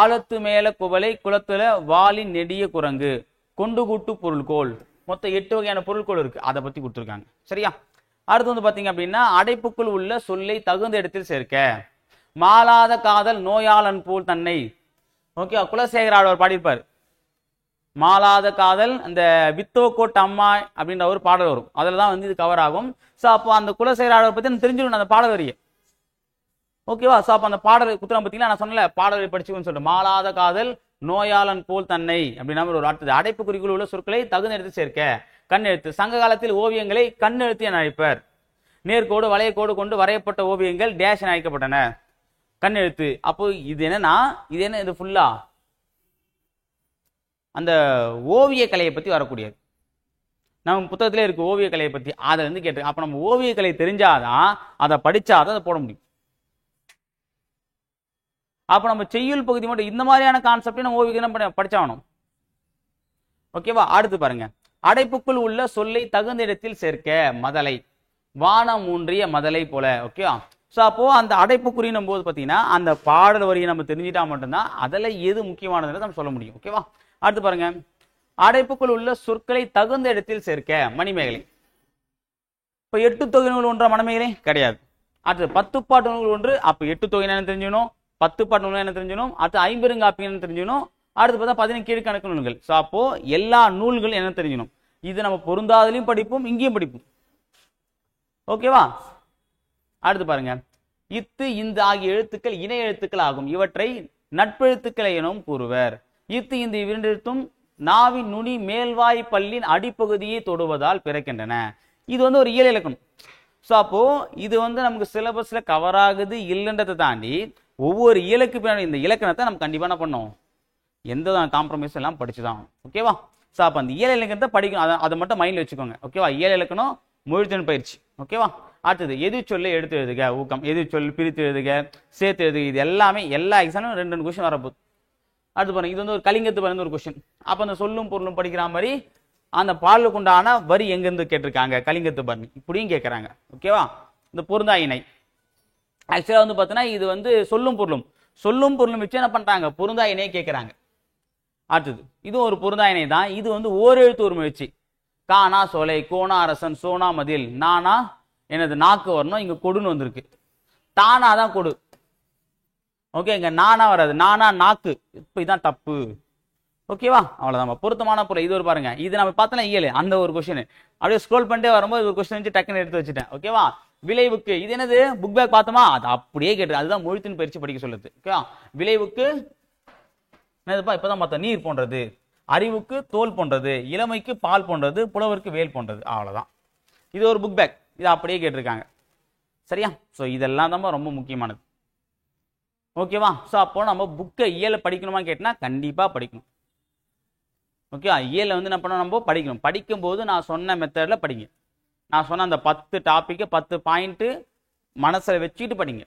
ஆழத்து மேல குவலை குளத்துல வாலின் நெடிய குரங்கு கொண்டு கூட்டு பொருள்கோள். மொத்தம் 8 வகையான பொருள்கோள் இருக்கு, அதை பத்தி கொடுத்துருக்காங்க. சரியா? அடுத்து வந்து பாத்தீங்க அப்படின்னா அடைப்புக்குள் உள்ள சொல்லை தகுந்த இடத்தில் சேர்க்க. மாளாத காதல் நோயாளன் போல் தன்னை. ஓகே, குலசேகர ஆழ்வார் பாடியிருப்பார். மாளாத காதல், அந்த வித்தோக்கோட் அம்மா அப்படின்ற ஒரு பாடல் வரும், அதுலதான் வந்து இது கவர் ஆகும். சோ அப்போ அந்த குலசேகர ஆழ்வார் பத்தி தெரிஞ்சுக்கணும் அந்த பாடல் வரிய. ஓகேவா? சோ அப்ப அந்த பாடல் குத்துறோம் பார்த்தீங்கன்னா, நான் சொன்னல பாடலை படிச்சுக்கணும்னு சொல்லிட்டு, மாளாத காதல் நோயாளன் போல் தன்னை அப்படின்னா ஒரு அடுத்தது அடைப்பு குறிக்குள் உள்ள சொற்களை தகுந்த இடத்தில் சேர்க்க. கண்ணெழுத்து. சங்க காலத்தில் ஓவியங்களை கண்ணெழுத்து என அழைப்பர். நேர்கோடு வளையக்கோடு கொண்டு வரையப்பட்ட ஓவியங்கள் டேஷ் என அழைக்கப்பட்டன. கண்ணெழுத்து. அப்போ இது என்னன்னா, இது என்ன, இது ஃபுல்லா அந்த ஓவிய கலையை பத்தி வரக்கூடியது. நம்ம புத்தகத்திலே இருக்கு ஓவிய கலையை பத்தி, அதை வந்து கேட்டு. அப்ப நம்ம ஓவிய கலை தெரிஞ்சாதான், அதை படிச்சாதான் அதை போட முடியும். அப்ப நம்ம செய்யுள் பகுதி மட்டும் இந்த மாதிரியான கான்செப்ட் நம்ம ஓவியம் படிச்சாகணும். ஓகேவா? அடுத்து பாருங்க அடைப்புக்குள் உள்ள சொல்லை தகுந்த இடத்தில் சேர்க்க. மதலை, வானம் ஊன்றிய மதலை போல. ஓகேவா? ஸோ அப்போ அந்த அடைப்புக்குறினும் போது பார்த்தீங்கன்னா அந்த பாடல் வரியை நம்ம தெரிஞ்சுட்டா மட்டும்தான் அதில் எது முக்கியமானதுன்னு நம்ம சொல்ல முடியும். ஓகேவா? அடுத்து பாருங்க, அடைப்புக்குள் உள்ள சொற்களை தகுந்த இடத்தில் சேர்க்க. மணிமேகலை. இப்போ 8 தொகை நூல் ஒன்றா மணிமேகலை? கிடையாது. அடுத்து 10 பாட்டு நூல் ஒன்று. அப்போ 8 தொகை என்ன தெரிஞ்சுக்கணும், 10 பாட்டு நூல் என்ன தெரிஞ்சுக்கணும், அடுத்து 50 என்ன தெரிஞ்சுக்கணும், அடுத்து பார்த்தா 15 கீழ்கணக்கு நூல்கள். ஸோ அப்போ எல்லா நூல்கள் என்ன தெரிஞ்சுக்கணும். இது நம்ம பொருந்தாதலையும் படிப்போம், இங்கேயும் படிப்போம். ஓகேவா? அடுத்து பாருங்க, இத்து இந்த ஆகிய எழுத்துக்கள் இணை எழுத்துக்கள் ஆகும். இவற்றை நட்பெழுத்துக்களை எனவும் கூறுவர். இத்து இந்த இரண்டெழுத்தும் நாவின் நுனி மேல்வாய் பல்லின் அடிப்பகுதியை தொடுவதால் பிறக்கின்றன. இது வந்து ஒரு இயல் இலக்கணம். ஸோ அப்போ இது வந்து நமக்கு சிலபஸ்ல கவர் ஆகுது இல்லைன்றதை தாண்டி ஒவ்வொரு இயலுக்கு பின்னாடி இந்த இலக்கணத்தை நம்ம கண்டிப்பா என்ன பண்ணோம், எந்த காம்ப்ரமைஸ் எல்லாம் படிச்சுதான். ஓகேவா? ஸோ அப்போ அந்த இயல் இலக்கணத்தை படிக்கணும், அதை மட்டும் மைண்ட்ல வச்சுக்கோங்க. ஓகேவா? இயல் இலக்கணம், மொழித்திறன் பயிற்சி. ஓகேவா? அடுத்தது எது சொல்ல எடுத்து எழுதுக, ஊக்கம், எது சொல் பிரித்து எழுதுக, சேர்த்து எழுதுக. இது எல்லாமே எல்லா எக்ஸாமும் 2 கொஸ்டின் வரப்போகுது. அடுத்து பாருங்க, இது வந்து ஒரு கலிங்கத்து வந்து ஒரு கொஸ்டின். அப்போ அந்த சொல்லும் பொருளும் படிக்கிற மாதிரி அந்த பாடலுக்கு உண்டான வரி எங்கிருந்து கேட்டிருக்காங்க, கலிங்கத்து பரணி இப்படியும் கேட்கறாங்க. ஓகேவா? இந்த பொருந்தா இணை ஆக்சுவலா வந்து பார்த்தீங்கன்னா இது வந்து சொல்லும் பொருளும் வச்சு என்ன பண்றாங்க, பொருந்தா இணையை கேட்கறாங்க. அடுத்தது இது ஒரு பொருந்தா இணை தான். இது வந்து ஓரெழுத்து ஒரு முயற்சி. கானா சோலை, கோனா அரசன், சோனா மதில், நானா எனது நாக்கு வரணும், இங்க கொடுன்னு வந்திருக்கு. தானா தான் கொடு. ஓகே, இங்க நானா வராது, நானா நாக்கு. இப்ப இதான் தப்பு. ஓகேவா? அவ்வளவுதான் பொருத்தமான பொருள். இது ஒரு பாருங்க, இது நம்ம பார்த்தோம்னா இயல் அந்த ஒரு கொஸ்டின் அப்படியே ஸ்க்ரோல் பண்ணிட்டே வரும்போது ஒரு கொஸ்டின் வச்சு டக்குன்னு எடுத்து வச்சுட்டேன். ஓகேவா? விளைவுக்கு இது என்னது, புக் பேக் பார்த்தோமா, அது அப்படியே கேட்டு அதுதான் மொழித்தின் பயிற்சி படிக்க சொல்லுது. ஓகேவா? விளைவுக்கு என்னதுப்பா, இப்பதான் பார்த்தோம், நீர் போன்றது, அறிவுக்கு தோல் போன்றது, இளமைக்கு பால் போன்றது, புலவருக்கு வேல் போன்றது. அவ்வளவுதான். இது ஒரு புக் பேக், இது அப்படியே கேட்டிருக்காங்க. சரியா? ஸோ இதெல்லாம் தான் ரொம்ப முக்கியமானது. ஓகேவா? ஸோ அப்போ நம்ம புக்கை இயலை படிக்கணுமா கேட்டினா கண்டிப்பா படிக்கணும். ஓகே, இயலை வந்து என்ன பண்ணணும், நம்ம படிக்கணும். படிக்கும்போது நான் சொன்ன மெத்தடில் படிங்க. நான் சொன்ன அந்த 10 டாப்பிக்கு 10 பாயிண்ட்டு மனசில் வச்சுக்கிட்டு படிங்க.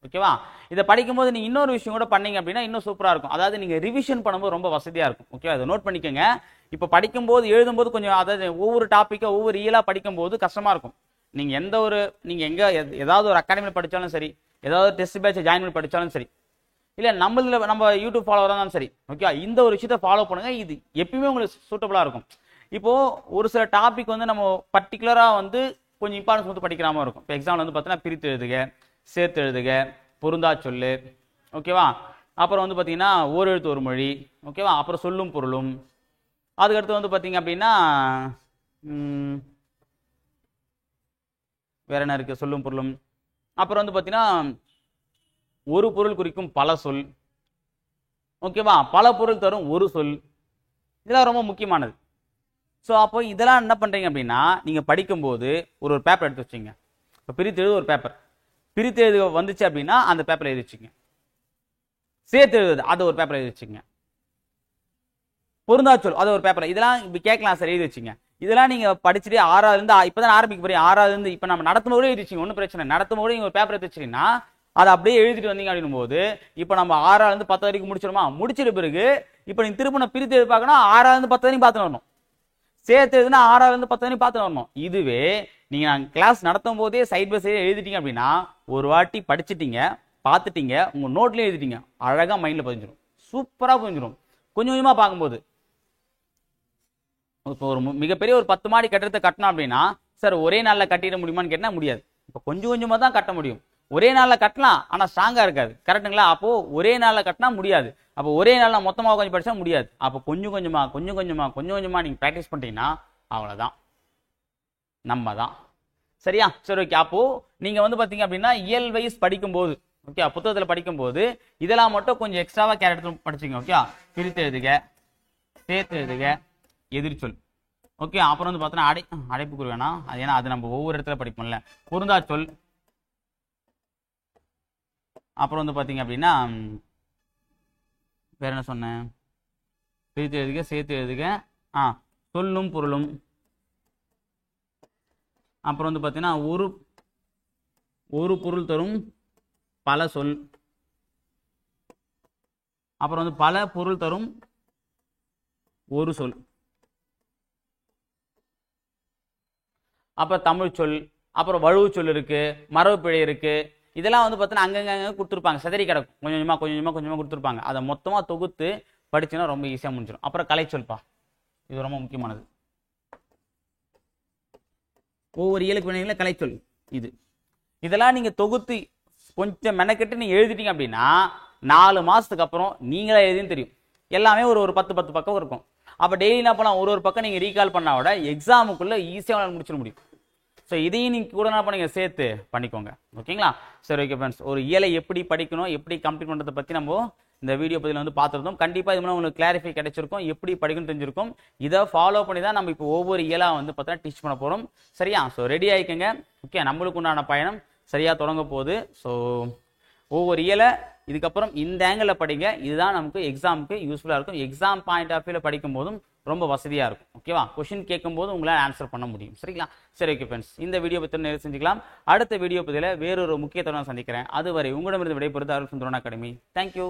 ஓகேவா? இதை படிக்கும்போது நீங்கள் இன்னொரு விஷயம் கூட பண்ணீங்க அப்படின்னா இன்னும் சூப்பராக இருக்கும். அதாவது நீங்கள் ரிவிஷன் பண்ணும்போது ரொம்ப வசதியாக இருக்கும். ஓகேவா? அதை நோட் பண்ணிக்கோங்க. இப்போ படிக்கும்போது எழுதும்போது கொஞ்சம், அதாவது ஒவ்வொரு டாப்பிக்கை ஒவ்வொரு இயலாக படிக்கும்போது கஷ்டமாக இருக்கும். நீங்கள் எங்கே ஏதாவது ஒரு அகாடமியில் படித்தாலும் சரி, ஏதாவது டெஸ்ட் பேட்ச் ஜாயின் பண்ணி படித்தாலும் சரி, இல்லை நம்ம யூடியூப் ஃபாலோவராக இருந்தாலும் சரி, ஓகே, இந்த ஒரு விஷயத்தை ஃபாலோ பண்ணுங்க. இது எப்பயுமே உங்களுக்கு சூட்டபுளாக இருக்கும். இப்போ ஒரு சில டாபிக் வந்து நம்ம பர்டிகுலராக வந்து கொஞ்சம் இம்பார்ட்டன்ஸ் வந்து படிக்கிற மாதிரி இருக்கும். இப்போ எக்ஸாம்பிள் வந்து பார்த்தீங்கன்னா பிரித்து எழுதுக, சேர்த்து எழுதுக, பொருந்தா சொல்லு. ஓகேவா? அப்புறம் வந்து பார்த்தீங்கன்னா ஓரெழுத்து ஒரு மொழி. ஓகேவா? அப்புறம் சொல்லும் பொருளும். அதுக்கடுத்து வந்து பார்த்தீங்க அப்படின்னா வேற என்ன இருக்கு, சொல்லும் பொருளும். அப்புறம் வந்து பார்த்தீங்கன்னா ஒரு பொருள் குறிக்கும் பல சொல். ஓகேவா? பல பொருள் தரும் ஒரு சொல். இதெல்லாம் ரொம்ப முக்கியமானது. ஸோ அப்போ இதெல்லாம் என்ன பண்றீங்க அப்படின்னா, நீங்க படிக்கும்போது ஒரு பேப்பர் எடுத்து வச்சுங்க. இப்போ பிரித்து எழுது ஒரு பேப்பர், பிரித்து எழுது வந்துச்சு அப்படின்னா அந்த பேப்பர் எழுதி வச்சுங்க. சேர்த்து எழுது அதை ஒரு பேப்பர் எழுதி வச்சுங்க. பொருந்தா சொல் அதை ஒரு பேப்பர். இதெல்லாம் இப்ப கேட்கலாம் சார், எழுதி வச்சுங்க. இதெல்லாம் நீங்க படிச்சுட்டு 6வது இருந்து இப்பதான் ஆரம்பிக்க போறீங்க. 6வது இருந்து இப்ப நம்ம நடத்தும் போதே எழுதி வச்சுங்க, ஒன்றும் பிரச்சனை. நடத்தும் போது நீங்க ஒரு பேப்பர் எடுத்து வச்சீங்கன்னா அதை அப்படியே எழுதிட்டு வந்தீங்க அப்படின்னும் போது, இப்போ நம்ம 6வது இருந்து 10 வரைக்கும் முடிச்சிருமா, முடிச்சிட்ட பிறகு இப்போ நீங்க திரும்ப பிரித்து எழுதி பார்க்கணும், 6வது இருந்து 10 வரைக்கும் பார்த்துட்டு வரணும். சேர்த்து எழுதுனா 6வது இருந்து 10 வரைக்கும் பார்த்துட்டு வரணும். இதுவே நீங்க கிளாஸ் நடத்தும் போதே சைட் பை சைடு எழுதிட்டீங்க அப்படின்னா ஒரு வாட்டி படிச்சுட்டீங்க, பார்த்துட்டீங்க, உங்க நோட்லயும் எழுதிட்டீங்க, அழகா மைண்ட்ல பதிஞ்சிடும், சூப்பரா பதிஞ்சிடும். கொஞ்சம் கொஞ்சமா பார்க்கும்போது இப்போ ஒரு மிகப்பெரிய ஒரு 10 மாடி கட்டடத்தை கட்டணும் அப்படின்னா சார் ஒரே நாள்ல கட்டிட முடியுமான்னு கேட்டா முடியாது. இப்போ கொஞ்சம் கொஞ்சமா தான் கட்ட முடியும். ஒரே நாள்ல கட்டலாம், ஆனா ஸ்ட்ராங்கா இருக்காது. கரெக்டுங்களா? அப்போ ஒரே நாள்ல கட்டினா முடியாது. அப்போ ஒரே நாள்ல மொத்தமா கொஞ்சம் படிச்சா முடியாது. அப்போ கொஞ்சம் கொஞ்சமா நீங்க பிராக்டிஸ் பண்ணிட்டீங்கன்னா அவ்வளவுதான், நம்ம தான். சரியா? சரி, ஓகே. அப்போ நீங்க வந்து பாத்தீங்க அப்படின்னா இயல் வைஸ் படிக்கும்போது, ஓகே, புத்தகத்துல படிக்கும்போது இதெல்லாம் மட்டும் கொஞ்சம் எக்ஸ்ட்ராவா கேர் எடுத்து படிச்சுங்க. ஓகே, பிரித்து எழுதுக, சேர்த்து எழுதுக, எதிர்ச்சொல். ஓகே, அப்புறம் வந்து பார்த்தோன்னா அடைப்புக்குறி வேணாம், அது ஏன்னா அது நம்ம ஒவ்வொரு இடத்துல படிப்போம்ல. பொருந்தா சொல். அப்புறம் வந்து பார்த்தீங்க அப்படின்னா வேற என்ன சொன்னேன், பிரித்து எழுதுக, சேர்த்து எழுதுக, சொல்லும் பொருளும். அப்புறம் வந்து பார்த்தீங்கன்னா ஒரு பொருள் தரும் பல சொல். அப்புறம் வந்து பல பொருள் தரும் ஒரு சொல். அப்புறம் தமிழ் சொல், அப்புறம் வழுவு சொல் இருக்கு, மரபு பிழை இருக்கு. இதெல்லாம் வந்து பார்த்தீங்கன்னா அங்கங்க கொடுத்துருப்பாங்க, செதறி கிடக்கும், கொஞ்சம் கொஞ்சமாக கொடுத்துருப்பாங்க. அதை மொத்தமாக தொகுத்து படிச்சுன்னா ரொம்ப ஈஸியாக முடிஞ்சிடும். அப்புறம் கலைச்சொல்பா, இது ரொம்ப முக்கியமானது. ஒவ்வொரு இயலுக்கு வினைகளில் கலைச்சொல் இதெல்லாம் நீங்கள் தொகுத்து கொஞ்சம் மெனக்கெட்டு நீங்கள் எழுதிட்டீங்க அப்படின்னா 4 மாதத்துக்கு அப்புறம் நீங்களே எழுதின்னு தெரியும். எல்லாமே ஒரு 10 பக்கம் இருக்கும். அப்போ டெய்லி என்ன பண்ணலாம், ஒரு பக்கம் நீங்கள் ரீகால் பண்ணால் விட எக்ஸாமுக்குள்ளே ஈஸியாக முடிச்சிட முடியும். ஸோ இதையும் நீங்கள் கூட என்ன பண்ணுங்க, சேர்த்து பண்ணிக்கோங்க. ஓகேங்களா? சரி, ஓகே ஃப்ரெண்ட்ஸ், ஒரு இயலை எப்படி படிக்கணும், எப்படி கம்ப்ளீட் பண்ணுறதை பற்றி நம்ம இந்த வீடியோ பதில் வந்து பார்த்துருந்தோம். கண்டிப்பாக இது மூலம் உங்களுக்கு கிளாரிஃபை கிடைச்சிருக்கும், எப்படி படிக்கணும்னு தெரிஞ்சிருக்கும். இதை ஃபாலோ பண்ணி தான் நம்ம இப்போ ஒவ்வொரு இயலாக வந்து பார்த்தீங்கன்னா டீச் பண்ண போகிறோம். சரியா? So ready ஆகிக்கங்க. ஓகே, நம்மளுக்கு உண்டான பயணம் சரியாக தொடங்க போகுது. ஸோ ஒவ்வொரு இயலை இதுக்கப்புறம் இந்த ஆங்கிளில் படிங்க. இதுதான் நமக்கு எக்ஸாமுக்கு யூஸ்ஃபுல்லாக இருக்கும். எக்ஸாம் பாயிண்ட் ஆஃப் வியூவில் படிக்கும் போதும் ரொம்ப வசதியாக இருக்கும். ஓகேவா? கொஸ்டின் கேட்கும் போது உங்களால் ஆன்சர் பண்ண முடியும். சரிங்களா? சரி, ஓகே ஃப்ரெண்ட்ஸ், இந்த வீடியோ பற்றி நேரம் செஞ்சுக்கலாம். அடுத்த வீடியோ பதில வேறொரு முக்கிய தருணம் சந்திக்கிறேன். அதுவரை உங்களிடமிருந்து விடைபெறுவது அருள் சுந்தரன் அகாடமி. தேங்க்யூ.